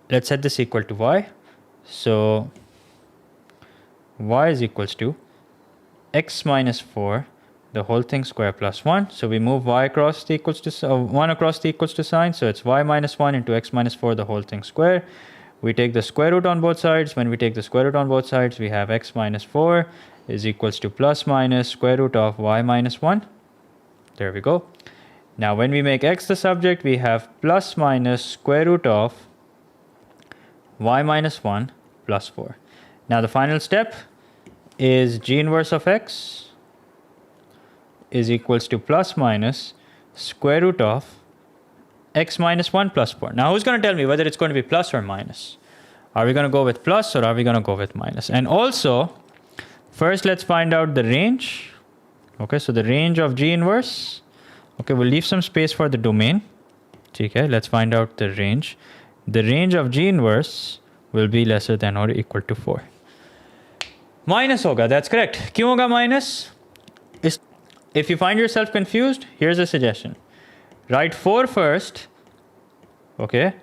let's set this equal to y. So y is equals to x minus 4, the whole thing square plus 1. So we move y across the equals to 1 across the equals to sign. So it's y minus 1 into x minus 4, the whole thing square. We take the square root on both sides. When we take the square root on both sides, we have x minus 4 is equals to plus minus square root of y minus 1. There we go. Now when we make x the subject, we have plus minus square root of y minus 1 plus 4. Now the final step is g inverse of x is equals to plus minus square root of x minus 1 plus 4. Now who's going to tell me whether it's going to be plus or minus? Are we going to go with plus or are we going to go with minus? And also, first let's find out the range. Okay, so the range of g inverse. Okay, we'll leave some space for the domain. Okay, let's find out the range. The range of g inverse will be lesser than or equal to 4. Minus hoga, that's correct. Kyun hoga minus? If you find yourself confused, here's a suggestion. Write 4 first, okay,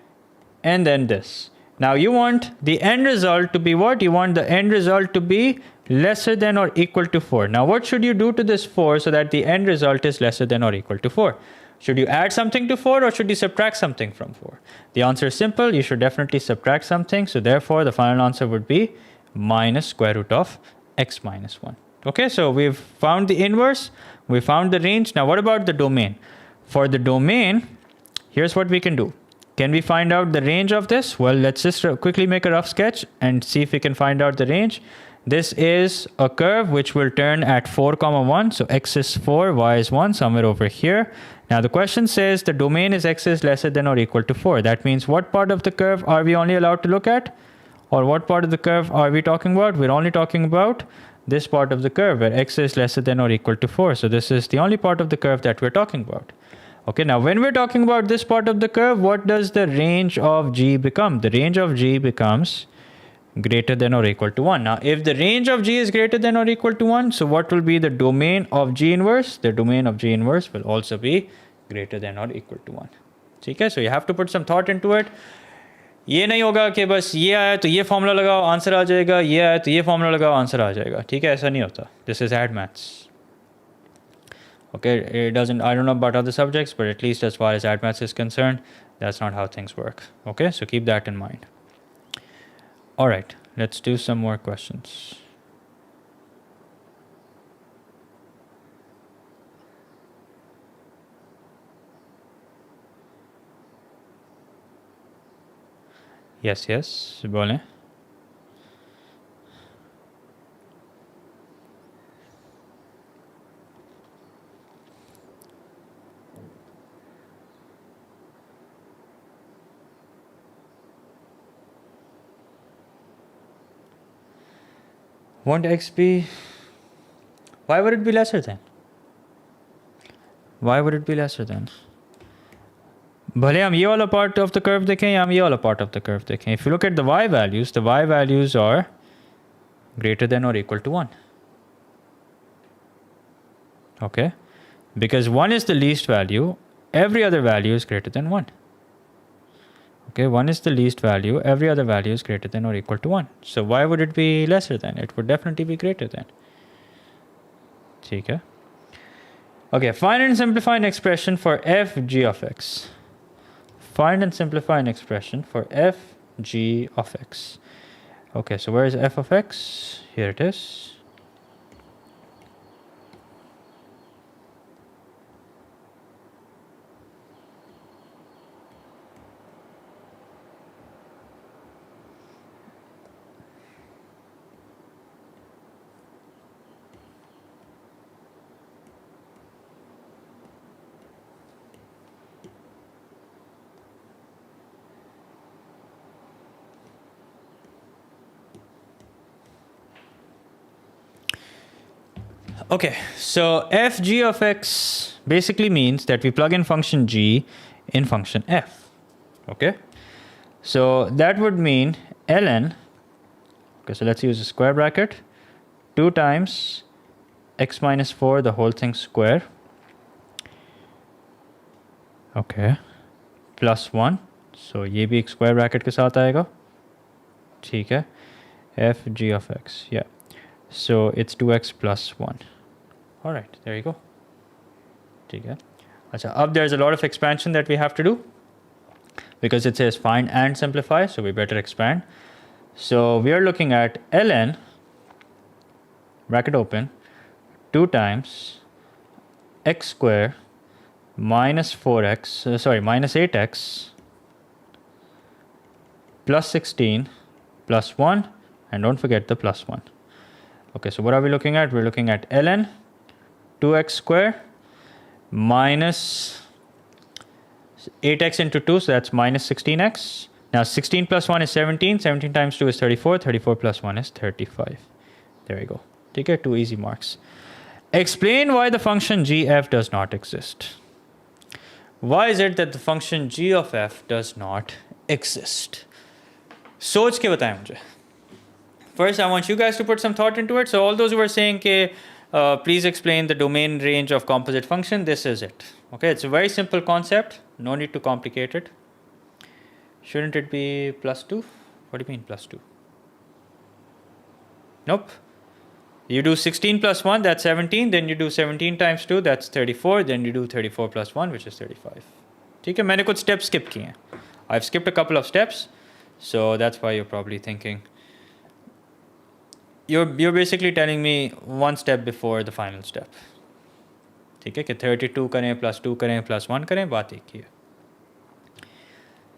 and then this. Now you want the end result to be what? You want the end result to be lesser than or equal to 4. Now what should you do to this 4 so that the end result is lesser than or equal to 4? Should you add something to 4 or should you subtract something from 4? The answer is simple. You should definitely subtract something. So therefore, the final answer would be minus square root of x minus 1. Okay, so we've found the inverse. We found the range. Now what about the domain? For the domain, here's what we can do. Can we find out the range of this? Well, let's just quickly make a rough sketch and see if we can find out the range. This is a curve which will turn at 4, 1. So x is 4, y is 1, somewhere over here. Now the question says the domain is x is lesser than or equal to 4. That means what part of the curve are we only allowed to look at? Or what part of the curve are we talking about? We're only talking about this part of the curve where x is lesser than or equal to 4. So this is the only part of the curve that we're talking about. Okay, now when we're talking about this part of the curve, what does the range of g become? The range of g becomes greater than or equal to 1. Now, if the range of g is greater than or equal to 1, so what will be the domain of g inverse? The domain of g inverse will also be greater than or equal to 1. Okay, so you have to put some thought into it. ये नहीं होगा कि बस ये आया तो ये formula लगाओ आंसर आ जाएगा, ये आया तो ये फॉर्मूला लगाओ आंसर आ जाएगा. ठीक है, ऐसा नहीं होता. This is add maths. Okay, it doesn't, I don't know about other subjects, but at least as far as add maths is concerned, that's not how things work. Okay, so keep that in mind. All right, let's do some more questions. Yes, बोलें. Won't x be, why would it be lesser than? Why would it be lesser than? भले हम ये वाला part of the curve देखें या हम ये वाला part of the curve देखें. If you look at the y values are greater than or equal to 1. Okay, because 1 is the least value, every other value is greater than 1. Okay, 1 is the least value, every other value is greater than or equal to 1. So why would it be lesser than? It would definitely be greater than. Okay. Okay, find and simplify an expression for f g of x. Find and simplify an expression for f g of x. Okay, so where is f of x? Here it is. Okay, so f g of x basically means that we plug in function g in function f. Okay, so that would mean ln, okay, so let's use a square bracket, 2 times x minus 4 the whole thing square, okay, plus 1, so ये भी एक square bracket के साथ आएगा, ठीक है, f g of x, yeah, so it's 2x plus 1. All right, there you go. ठीक है. अच्छा, अब there's a lot of expansion that we have to do because it says find and simplify, so we better expand. So we are looking at ln, bracket open, 2 times x square minus 4x, minus 8x plus 16 plus 1, and don't forget the plus 1. Okay, so what are we looking at? We're looking at ln 2x square minus 8x into 2, so that's minus 16x. Now 16 plus 1 is 17, 17 times 2 is 34, 34 plus 1 is 35. There you go. Take it, 2 easy marks. Explain why the function g f does not exist. Why is it that the function g of f does not exist? सोच के बताएं मुझे. First, I want you guys to put some thought into it. So all those who are saying कि please explain the domain range of composite function, this is it. Okay, it's a very simple concept. No need to complicate it. Shouldn't it be plus 2? What do you mean plus 2? Nope. You do 16 plus 1, that's 17. Then you do 17 times 2, that's 34. Then you do 34 plus 1, which is 35. ठीक है, मैंने कुछ steps skip किए हैं. I've skipped a couple of steps. So that's why you're probably thinking. You're basically telling me one step before the final step. ठीक है कि 32 करें plus 2 करें plus 1 करें, बात एक ही है.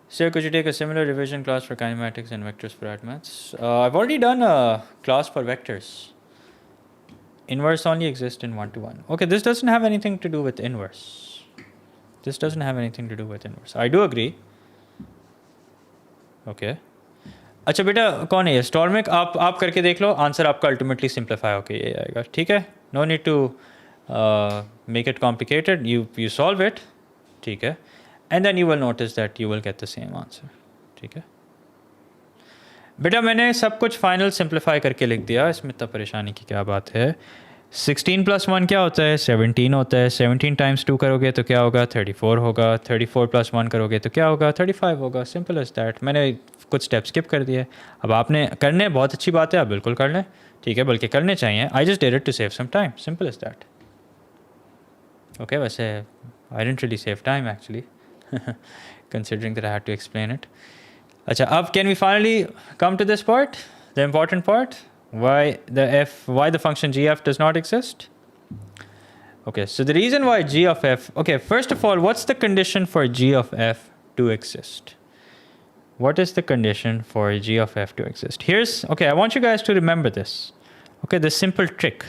Sir, could you take a similar revision class for kinematics and vectors for maths? I've already done a class for vectors. Inverse only exists in 1-to-1. Okay, this doesn't have anything to do with inverse. This doesn't have anything to do with inverse. I do agree. Okay. अच्छा बेटा कौन है ये स्टॉर्मिक, आप करके देख लो, answer आपका अल्टीमेटली सिंप्लीफाई होके ये आएगा. ठीक है, no need to make it complicated, you solve it. ठीक है, and then you will notice that you will get the same answer. ठीक है बेटा, मैंने सब कुछ फाइनल सिंप्लीफाई करके लिख दिया, इसमें इतना परेशानी की क्या बात है. 16 प्लस 1 क्या होता है? 17 होता है. 17 टाइम्स 2 करोगे तो क्या होगा? 34 होगा. 34 प्लस 1 करोगे तो क्या होगा? 35 होगा. Simple as that. मैंने कुछ स्टेप स्किप कर दिए. अब आपने करने, बहुत अच्छी बात है, आप बिल्कुल कर लें. ठीक है, बल्कि करने चाहिए. I just did it to save some time. Simple as that. Okay, वैसे I didn't really save time actually considering that I had to explain it. अच्छा, अब can we finally come to this part, the important part. Why the function g f does not exist? Okay, so the reason why g of f, okay, first of all, what's the condition for g of f to exist? What is the condition for g of f to exist? Okay, I want you guys to remember this. Okay, the simple trick.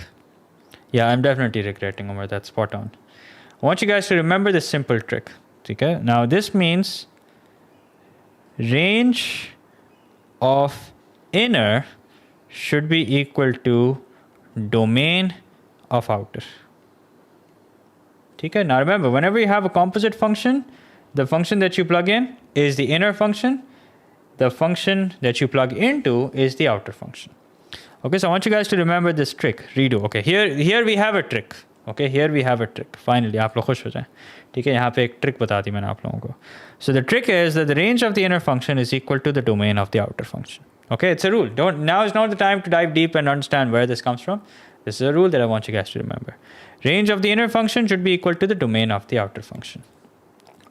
Yeah, I'm definitely regretting Umar, that's spot on. I want you guys to remember this simple trick. Okay, now this means range of inner should be equal to domain of outer. Okay, now remember, whenever you have a composite function, the function that you plug in is the inner function. The function that you plug into is the outer function. Okay, so I want you guys to remember this trick. Redo. Okay, here we have a trick. Okay, here we have a trick. Finally, आप लोग खुश हो जाएं. ठीक है, यहाँ पे एक trick बता दी मैंने आप लोगों को. So the trick is that the range of the inner function is equal to the domain of the outer function. Okay, it's a rule. Now is not the time to dive deep and understand where this comes from. This is a rule that I want you guys to remember. Range of the inner function should be equal to the domain of the outer function.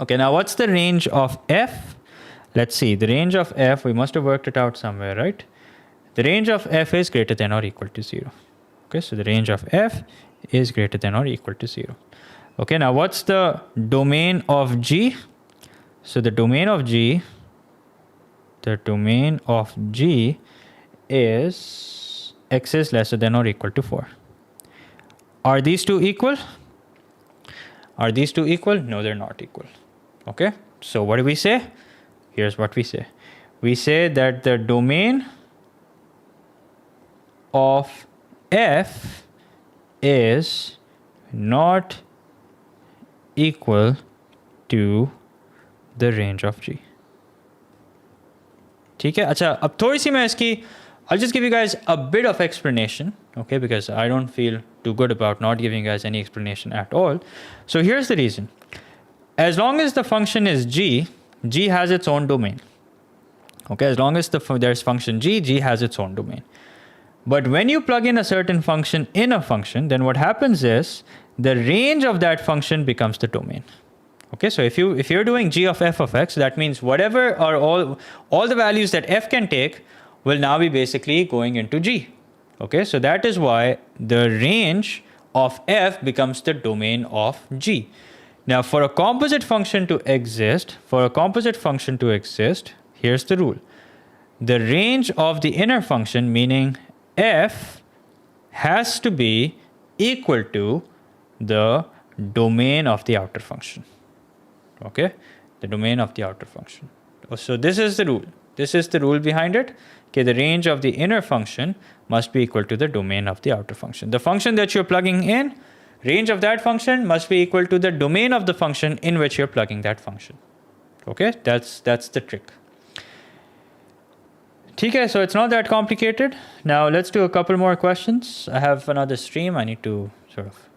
Okay, now what's the range of f? Let's see. The range of f, we must have worked it out somewhere, right? The range of f is greater than or equal to 0. Okay, so the range of f is greater than or equal to 0. Okay, now what's the domain of g? So the domain of g is x is lesser than or equal to 4. Are these two equal? Are these two equal? No, they're not equal. Okay, so what do we say? Here's what we say. We say that the domain of f is not equal to the range of G. ठीक है अच्छा अब थोड़ी सी मैं इसकी I'll just give you guys a bit of explanation, okay, because I don't feel too good about not giving you guys any explanation at all. So here's the reason. As long as the function is G, G has its own domain. Okay, as long as there's function G, G has its own domain. But when you plug in a certain function in a function, then what happens is the range of that function becomes the domain. Okay, so if you're doing g of x, that means whatever or all the values that f can take will now be basically going into g. Okay, so that is why the range of f becomes the domain of g. Now, for a composite function to exist, here's the rule. The range of the inner function, meaning f, has to be equal to the domain of the outer function. Okay, the domain of the outer function. So this is the rule. This is the rule behind it. Okay, the range of the inner function must be equal to the domain of the outer function. The function that you're plugging in, range of that function must be equal to the domain of the function in which you're plugging that function. Okay, that's the trick. Okay, so it's not that complicated. Now let's do a couple more questions. I have another stream. I need to sort of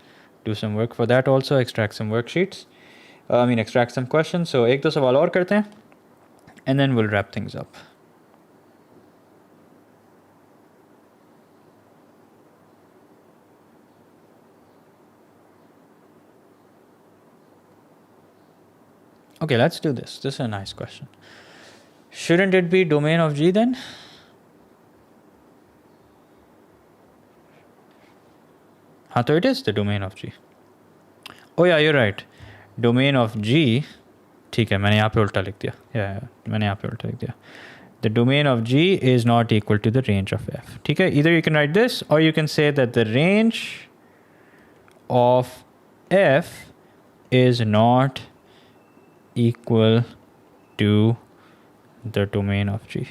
do some work for that also, extract some worksheets. Extract some questions. So एक दो सवाल और करते हैं, and then we'll wrap things up. Okay, let's do this. This is a nice question. Shouldn't it be domain of G then? हाँ तो it is the domain of G. Oh yeah, you're right. Domain of G, ठीक है मैंने यहाँ पे उल्टा लिख दिया. मैंने यहाँ पे उल्टा लिख दिया. The domain of G is not equal to the range of f. ठीक है, either you can write this or you can say that the range of f is not equal to the domain of G.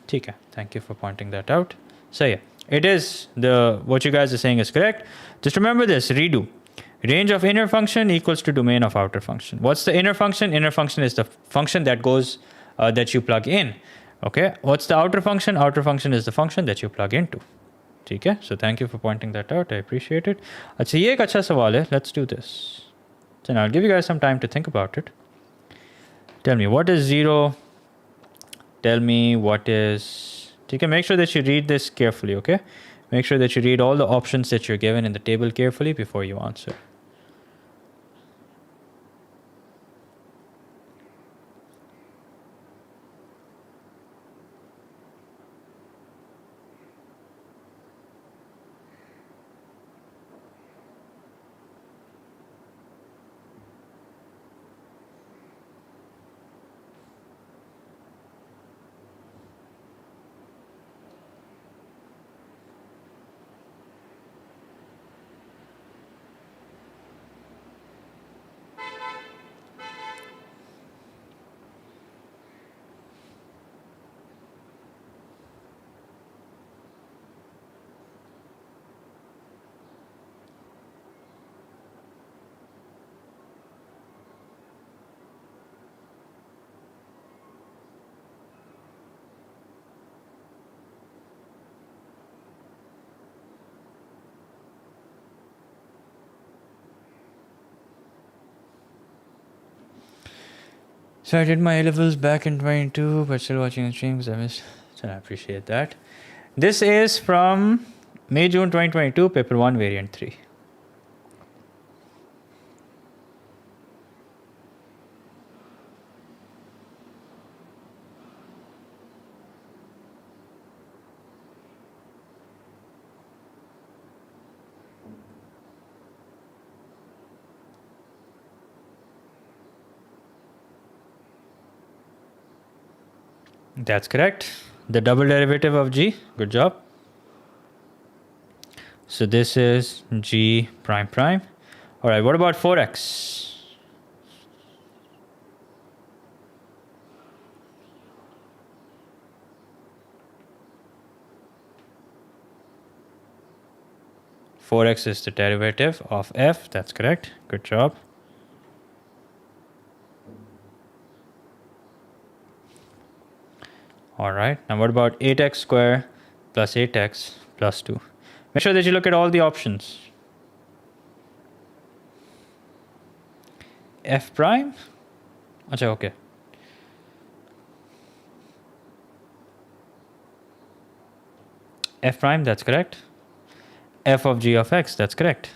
ठीक है, thank you for pointing that out. So yeah, it is what you guys are saying is correct. Just remember this, redo. Range of inner function equals to domain of outer function. What's the inner function? Inner function is the function that goes, that you plug in. Okay, what's the outer function? Outer function is the function that you plug into. Okay, so thank you for pointing that out. I appreciate it. अच्छा ये एक अच्छा सवाल है. Let's do this. So now I'll give you guys some time to think about it. Tell me what is 0. Tell me what is... Okay, make sure that you read this carefully, okay? Make sure that you read all the options that you're given in the table carefully before you answer. So I did my A-levels back in 22, but still watching the stream because I missed. So I appreciate that. This is from May-June 2022, paper 1, variant 3. That's correct. The double derivative of g. Good job. So this is g prime prime. All right, what about 4x? 4x is the derivative of f. That's correct. Good job. All right. Now what about 8x squared plus 8x plus 2? Make sure that you look at all the options. F prime? Acha, okay. F prime, that's correct. F of g of x, that's correct.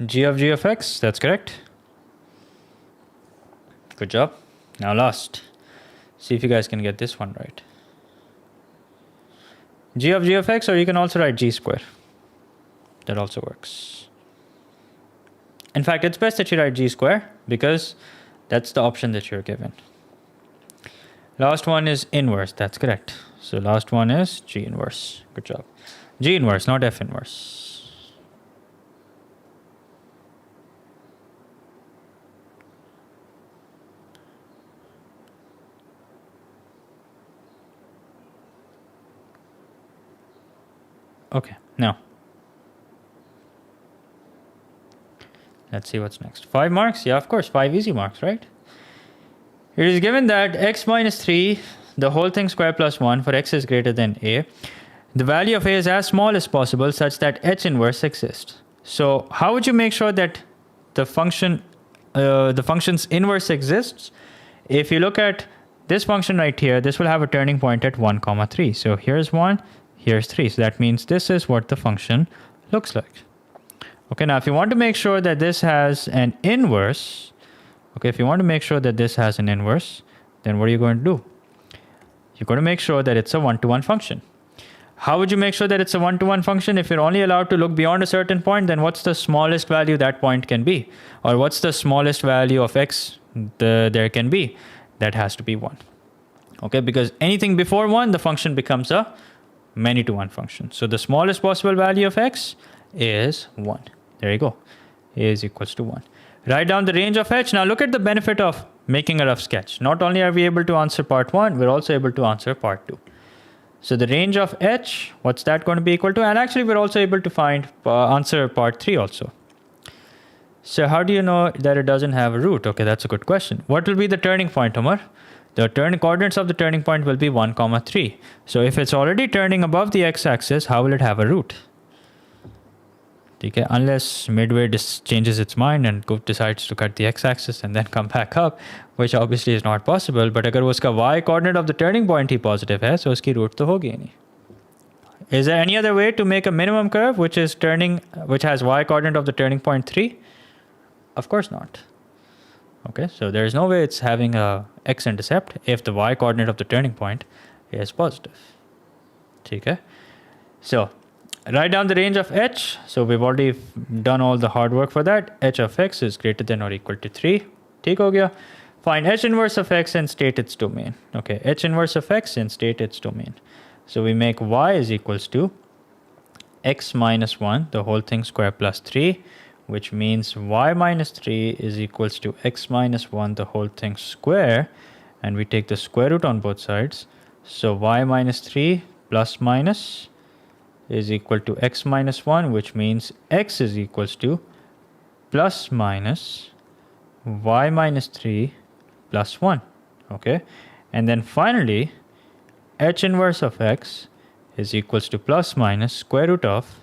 G of x, that's correct. Good job. Now last. See if you guys can get this one right. G of x, or you can also write g square. That also works. In fact, it's best that you write g square because that's the option that you're given. Last one is inverse. That's correct. So last one is g inverse. Good job. G inverse, not f inverse. Okay, now let's see what's next. 5 marks? Yeah, of course, 5 easy marks, right? It is given that x minus 3, the whole thing square plus 1 for x is greater than a. The value of a is as small as possible such that h inverse exists. So how would you make sure that the function's inverse exists? If you look at this function right here, this will have a turning point at 1, 3. So here's 1. Here's 3. So that means this is what the function looks like. Okay, now if you want to make sure that this has an inverse, then what are you going to do? You're going to make sure that it's a one-to-one function. How would you make sure that it's a one-to-one function? If you're only allowed to look beyond a certain point, then what's the smallest value that point can be? Or what's the smallest value of x there can be? That has to be 1. Okay, because anything before 1, the function becomes a many-to-one function. So the smallest possible value of x is 1. There you go. A is equals to 1. Write down the range of h. Now look at the benefit of making a rough sketch. Not only are we able to answer part 1, we're also able to answer part 2. So the range of h, what's that going to be equal to? And actually we're also able to answer part 3 also. So how do you know that it doesn't have a root? Okay, that's a good question. What will be the turning point, Omar? The coordinates of the turning point will be 1, 3. So if it's already turning above the x-axis, how will it have a root? Okay, unless midway changes its mind and decides to cut the x-axis and then come back up, which obviously is not possible. But अगर उसका y coordinate of the turning point he positive है, so उसकी root तो होगी नहीं. Is there any other way to make a minimum curve which has y coordinate of the turning point 3? Of course not. Okay, so there is no way it's having a x-intercept if the y coordinate of the turning point is positive. Okay, so write down the range of h. So we've already done all the hard work for that. H of x is greater than or equal to 3. ठीक हो गया. Find h inverse of x and state its domain. Okay, h inverse of x and state its domain. So we make y is equals to x minus 1, the whole thing square plus 3, which means y minus 3 is equals to x minus 1, the whole thing square, and we take the square root on both sides. So y minus 3 plus minus is equal to x minus 1, which means x is equals to plus minus y minus 3 plus 1. Okay, and then finally h inverse of x is equals to plus minus square root of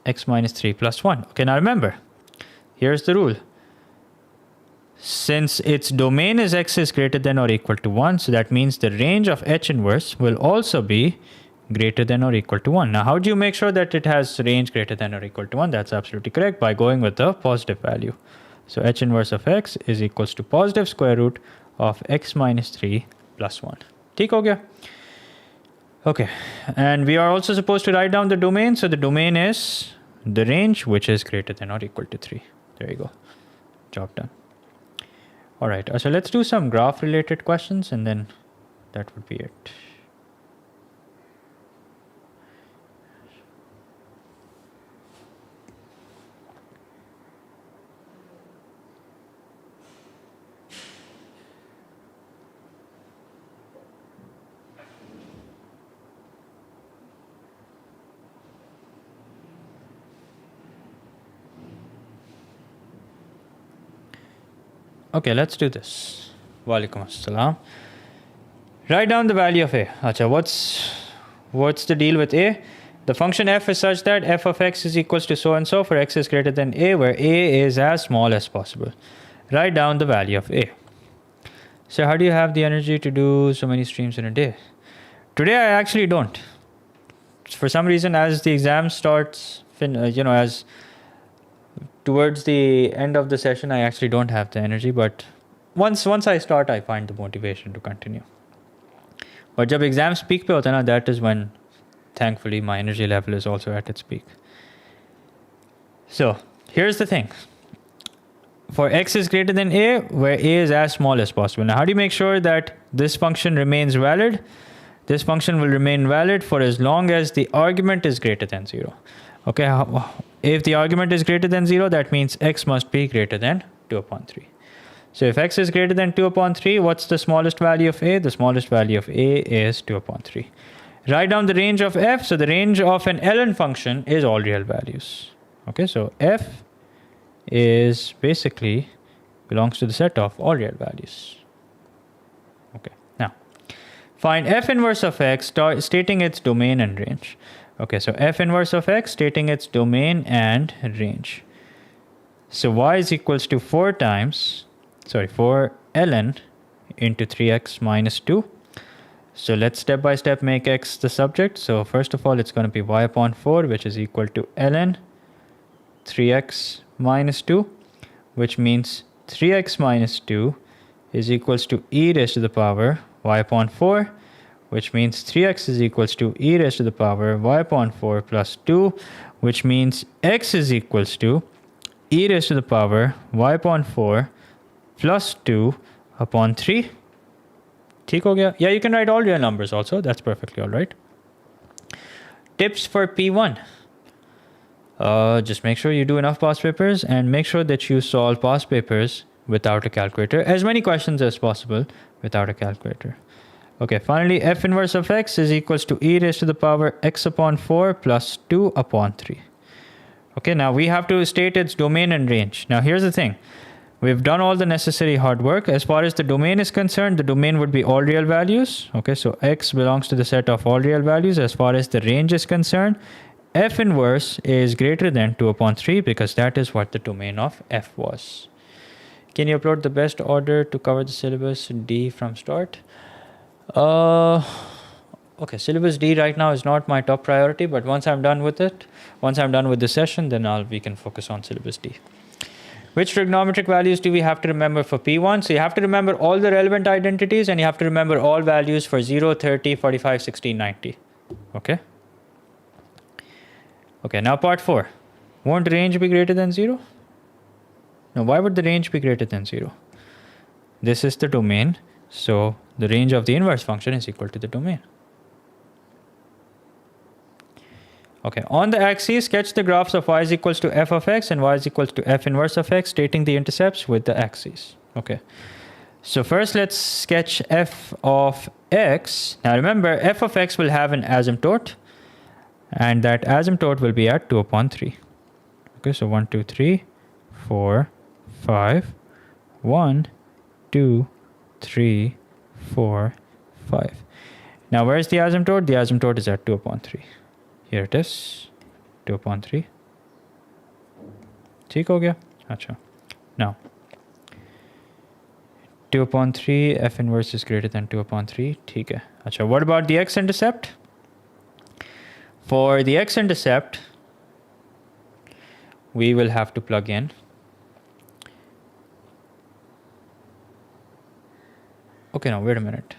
x minus 3 plus 1. Okay, now remember, here's the rule. Since its domain is x is greater than or equal to 1, so that means the range of h inverse will also be greater than or equal to 1. Now, how do you make sure that it has range greater than or equal to 1? That's absolutely correct, by going with the positive value. So h inverse of x is equals to positive square root of x minus 3 plus 1. ठीक हो गया? Okay, and we are also supposed to write down the domain. So the domain is the range which is greater than or equal to 3. There you go. Job done. All right, so let's do some graph related questions and then that would be it. Okay, let's do this. Walaikum assalam. Write down the value of a. Acha, what's the deal with a? The function f is such that f of x is equals to so and so for x is greater than a, where a is as small as possible. Write down the value of a. So how do you have the energy to do so many streams in a day? Today I actually don't. For some reason, as the exam starts, as towards the end of the session, I actually don't have the energy. But once I start, I find the motivation to continue. But jab exams peak pe hota na, that is when, thankfully, my energy level is also at its peak. So here's the thing. For x is greater than a, where a is as small as possible. Now, how do you make sure that this function remains valid? This function will remain valid for as long as the argument is greater than 0. Okay, if the argument is greater than 0, that means x must be greater than 2 upon 3. So if x is greater than 2 upon 3, what's the smallest value of a? The smallest value of a is 2 upon 3. Write down the range of f. So the range of an ln function is all real values. Okay, so f is basically belongs to the set of all real values. Okay, now find f inverse of x stating its domain and range. Okay, so f inverse of x stating its domain and range. So y is equals to 4 ln into 3x minus 2. So let's step by step make x the subject. So first of all, it's going to be y upon 4, which is equal to ln 3x minus 2, which means 3x minus 2 is equals to e raised to the power y upon 4, which means 3x is equals to e raised to the power y upon 4 plus 2, which means x is equals to e raised to the power y upon 4 plus 2 upon 3. ठीक हो गया? Yeah, you can write all real numbers also. That's perfectly all right. Tips for P1. Just make sure you do enough past papers and make sure that you solve past papers without a calculator. As many questions as possible without a calculator. Okay, finally, f inverse of x is equals to e raised to the power x upon 4 plus 2 upon 3. Okay, now we have to state its domain and range. Now here's the thing. We've done all the necessary hard work. As far as the domain is concerned, the domain would be all real values. Okay, so x belongs to the set of all real values. As far as the range is concerned, f inverse is greater than 2 upon 3 because that is what the domain of f was. Can you upload the best order to cover the syllabus D from start? Okay, syllabus D right now is not my top priority, but once I'm done with it, once I'm done with the session, then we can focus on syllabus D. Which trigonometric values do we have to remember for P1? So you have to remember all the relevant identities and you have to remember all values for 0, 30, 45, 60, 90. Okay? Okay, now part 4. Won't range be greater than 0? Now, why would the range be greater than 0? This is the domain, so the range of the inverse function is equal to the domain. Okay, on the axis, sketch the graphs of y is equals to f of x and y is equals to f inverse of x, stating the intercepts with the axes. Okay, so first let's sketch f of x. Now remember, f of x will have an asymptote, and that asymptote will be at 2 upon 3. Okay, so 1, 2, 3, 4, 5, 1, 2, 3, 4, 5. Now where's the asymptote? The asymptote is at 2 upon 3. Here it is, 2 upon 3. ठीक हो गया? अच्छा. Now, 2 upon 3, f inverse is greater than 2 upon 3. ठीक है. अच्छा, what about the x-intercept? For the x-intercept, we will have to plug in okay, now wait a minute.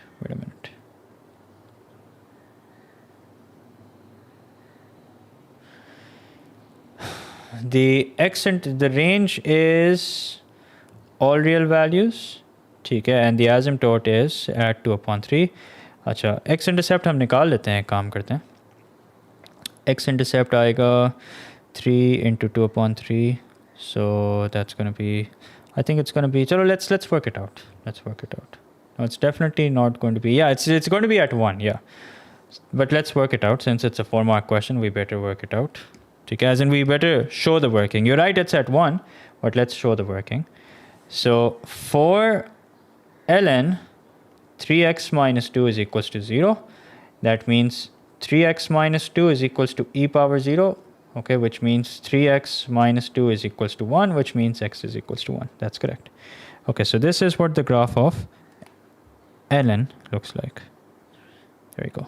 the the range is all real values, ठीक है, and the asymptote is at 2/3. अच्छा, x intercept हम निकाल लेते हैं, काम करते हैं. X intercept आएगा 3 into 2/3, so that's going to be, I think it's going to be, chalo, let's work it out. Let's work it out. No, it's definitely not going to be, yeah, it's going to be at 1, yeah. But let's work it out. Since it's a 4-mark question, we better work it out. Okay, as in we better show the working. You're right, it's at 1, but let's show the working. So for ln, 3x minus 2 is equals to 0. That means 3x minus 2 is equals to e power 0. Okay, which means 3x minus 2 is equals to 1, which means x is equals to 1. That's correct. Okay, so this is what the graph of ln looks like. There you go.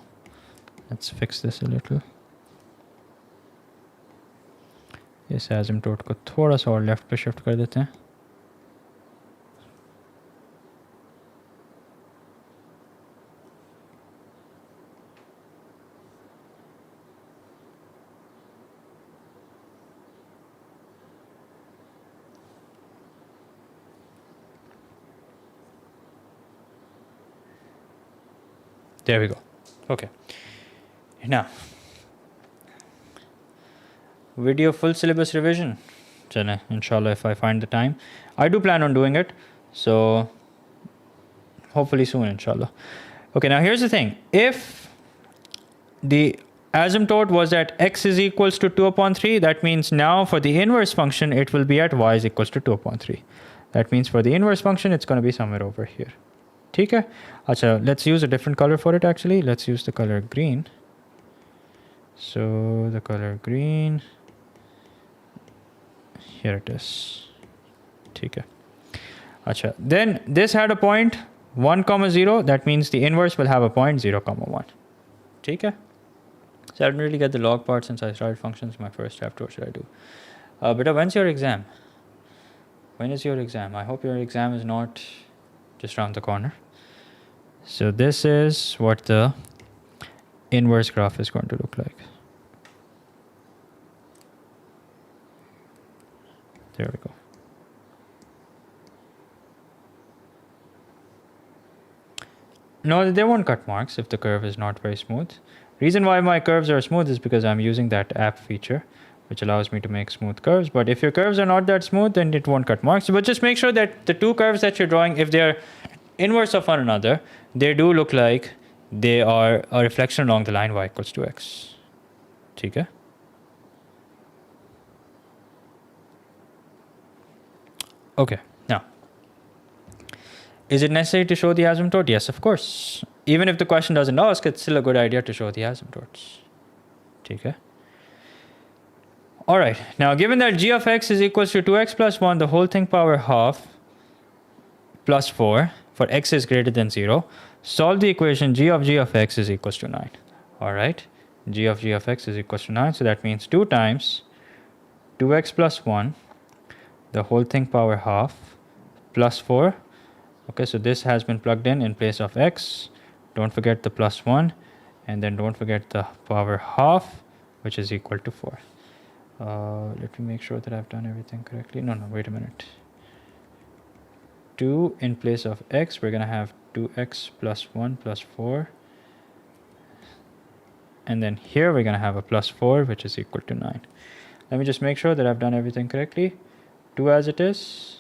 Let's fix this a little. इस asymptote को थोड़ा सा और left पे shift कर देते हैं. There we go. Okay. Now, video full syllabus revision. Inshallah, if I find the time. I do plan on doing it. So, hopefully soon, inshallah. Okay, now here's the thing. If the asymptote was at x is equals to 2/3, that means now for the inverse function, it will be at y is equals to 2/3. That means for the inverse function, it's going to be somewhere over here. Okay? Achha, let's use a different color for it actually. Let's use the color green. So the color green, here it is. Okay. Achha, then this had a point 1, 0. That means the inverse will have a point 0, 1. Okay. So I didn't really get the log part since I started functions my first chapter. What should I do? Beta, when's your exam? When is your exam? I hope your exam is not just around the corner. So this is what the inverse graph is going to look like. There we go. No, they won't cut marks if the curve is not very smooth. Reason why my curves are smooth is because I'm using that app feature, which allows me to make smooth curves. But if your curves are not that smooth, then it won't cut marks. But just make sure that the two curves that you're drawing, if they're inverse of one another, they do look like they are a reflection along the line y equals to x. Okay? Okay, now, is it necessary to show the asymptote? Yes, of course. Even if the question doesn't ask, it's still a good idea to show the asymptotes. Okay? All right, now given that g of x is equals to 2x plus 1, the whole thing power half plus 4 for x is greater than 0, solve the equation g of x is equals to 9. All right, g of x is equals to 9. So that means 2 times 2x plus 1, the whole thing power half plus 4. Okay, so this has been plugged in place of x. Don't forget the plus 1. And then don't forget the power half, which is equal to 4. Let me make sure that I've done everything correctly. No, wait a minute. 2 in place of x, we're going to have 2x plus 1 plus 4. And then here we're going to have a plus 4, which is equal to 9. Let me just make sure that I've done everything correctly. 2 as it is.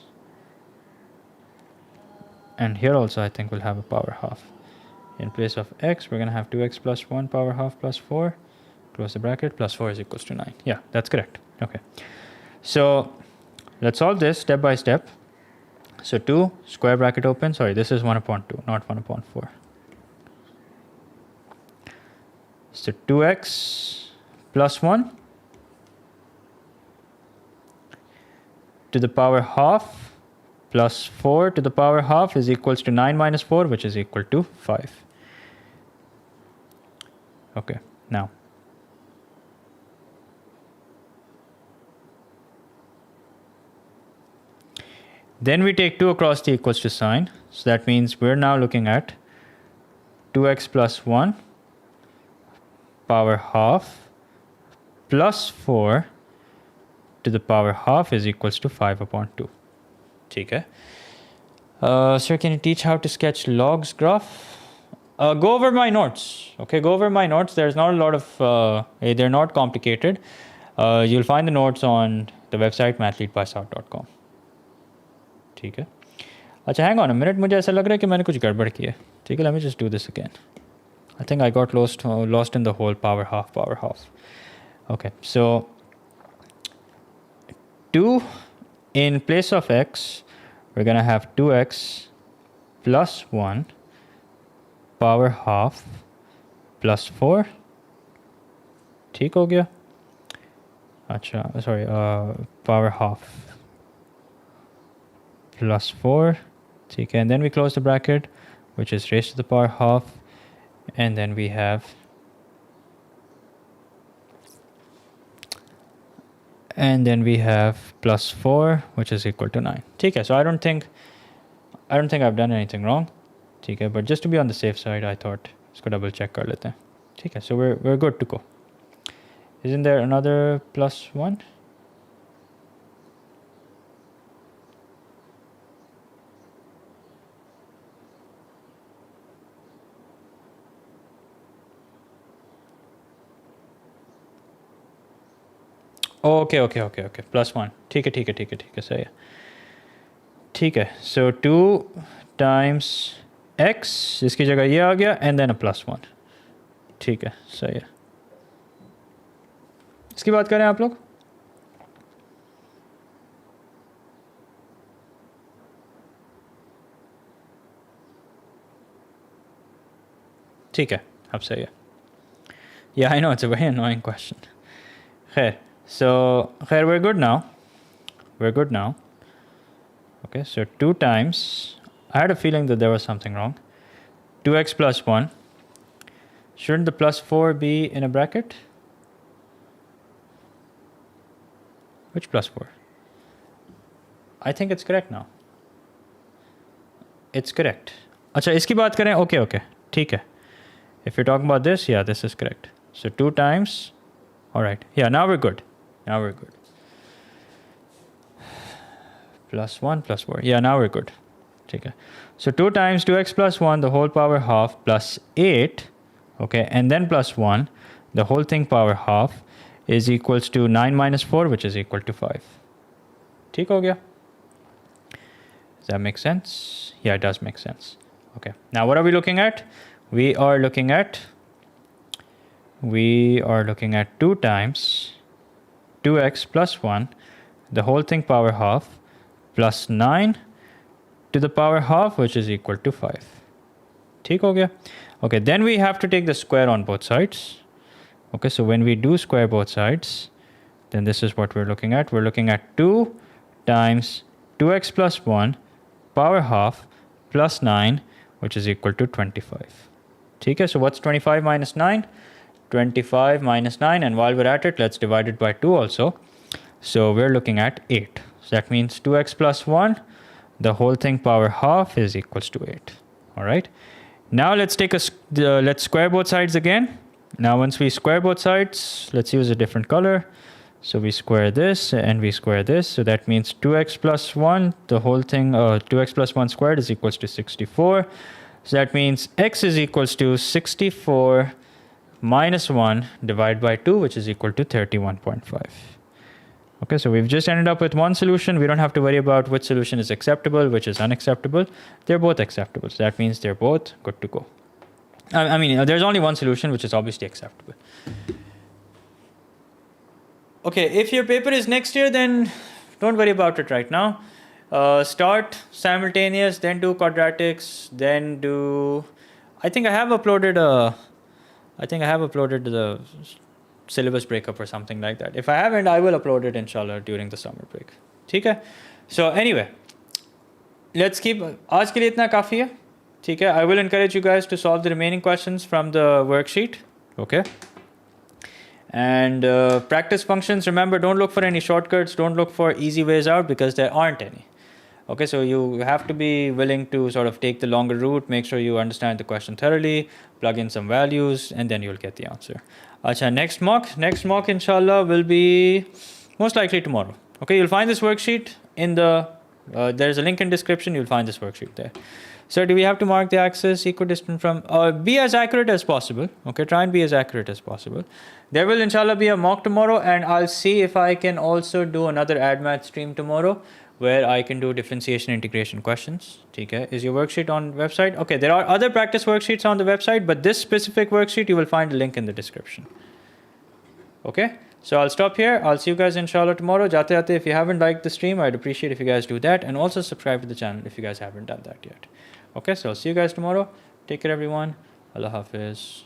And here also I think we'll have a power half. In place of x, we're going to have 2x plus 1 power half plus 4. Close the bracket, plus 4 is equals to 9. Yeah, that's correct. Okay. So let's solve this step by step. So 2, square bracket open. Sorry, this is 1/2, not 1/4. So 2x plus 1 to the power half plus 4 to the power half is equals to 9 minus 4, which is equal to 5. Okay, now. Then we take 2 across the equals to sign. So that means we're now looking at 2x plus 1 power half plus 4 to the power half is equals to 5 upon 2. ठीक है. Sir, can you teach how to sketch logs graph? Go over my notes. Okay, go over my notes. There's not a lot of, they're not complicated. You'll find the notes on the website mathleadbysart.com. ठीक है. अच्छा, hang on a minute. मुझे ऐसा लग रहा है कि मैंने कुछ गड़बड़ की है. ठीक है, let me just do this again. I think I got lost in the whole power half. Okay, so 2 in place of x, we're going to have 2x plus 1 power half plus 4. ठीक हो गया. अच्छा, sorry, power half plus 4. ठीक है, and then we close the bracket, which is raised to the power half. And then we have plus 4, which is equal to 9. ठीक है, so I don't think I've done anything wrong. ठीक है, but just to be on the safe side, I thought इसको double check कर लेते हैं. ठीक है, so we're good to go. Isn't there another plus 1? Okay. Plus 1. ठीक है, सही है. ठीक है, so 2 times x, इसकी जगह ये आ गया, and then a plus 1. ठीक है, सही है. इसकी बात करें आप लोग. ठीक है, अब सही है. Yeah, I know, it's a very annoying question. खैर. So, we're good now. Okay, so 2 times, I had a feeling that there was something wrong. 2x plus 1. Shouldn't the plus 4 be in a bracket? Which plus 4? I think it's correct now. It's correct. अच्छा, इसकी बात करें. Okay. ठीक है. If you're talking about this, yeah, this is correct. So 2 times. All right. Yeah, now we're good. Plus 1 plus 4. Yeah, now we're good. Okay. So 2 times 2x plus 1, the whole power half, plus 8. Okay. And then plus 1, the whole thing power half, is equals to 9 minus 4, which is equal to 5. ठीक हो गया? Does that make sense? Yeah, it does make sense. Okay. Now what are we looking at? We are looking at 2 times 2x plus 1, the whole thing power half, plus 9 to the power half, which is equal to 5. ठीक हो गया? Okay, then we have to take the square on both sides. Okay, so when we do square both sides, then this is what we're looking at. We're looking at 2 times 2x plus 1 power half plus 9, which is equal to 25. ठीक है, so what's 25 minus 9? 25 minus 9, and while we're at it, let's divide it by 2 also. So we're looking at 8. So that means 2x plus 1, the whole thing power half is equals to 8. All right. Now let's let's square both sides again. Now once we square both sides, let's use a different color. So we square this and we square this. So that means 2x plus 1, the whole thing, 2x plus 1 squared is equals to 64. So that means x is equals to 64 minus 1 divided by 2, which is equal to 31.5. Okay, so we've just ended up with one solution. We don't have to worry about which solution is acceptable, which is unacceptable. They're both acceptable. So that means they're both good to go. I mean, there's only one solution, which is obviously acceptable. Okay, if your paper is next year, then don't worry about it right now. Start simultaneous, then do quadratics, then do... I think I have uploaded the syllabus breakup or something like that. If I haven't, I will upload it inshallah during the summer break. ठीक है? So anyway, let's keep... आज के लिए इतना काफ़ी है. ठीक है? I will encourage you guys to solve the remaining questions from the worksheet. Okay? And practice functions. Remember, don't look for any shortcuts. Don't look for easy ways out because there aren't any. Okay, so you have to be willing to sort of take the longer route, make sure you understand the question thoroughly, plug in some values, and then you'll get the answer. Acha, next mock inshallah will be Most likely tomorrow. Okay, you'll find this worksheet in the, there's a link in description, you'll find this worksheet there. So do we have to mark the axis equidistant from, be as accurate as possible. Okay, try and be as accurate as possible. There will inshallah be a mock tomorrow, and I'll see if I can also do another AdMath stream tomorrow where I can do differentiation integration questions. Okay, is your worksheet on website? Okay, there are other practice worksheets on the website, but this specific worksheet, you will find a link in the description. Okay, so I'll stop here. I'll see you guys inshallah tomorrow. Jate jate, if you haven't liked the stream, I'd appreciate if you guys do that, and also subscribe to the channel if you guys haven't done that yet. Okay, so I'll see you guys tomorrow. Take care everyone. Allah Hafiz.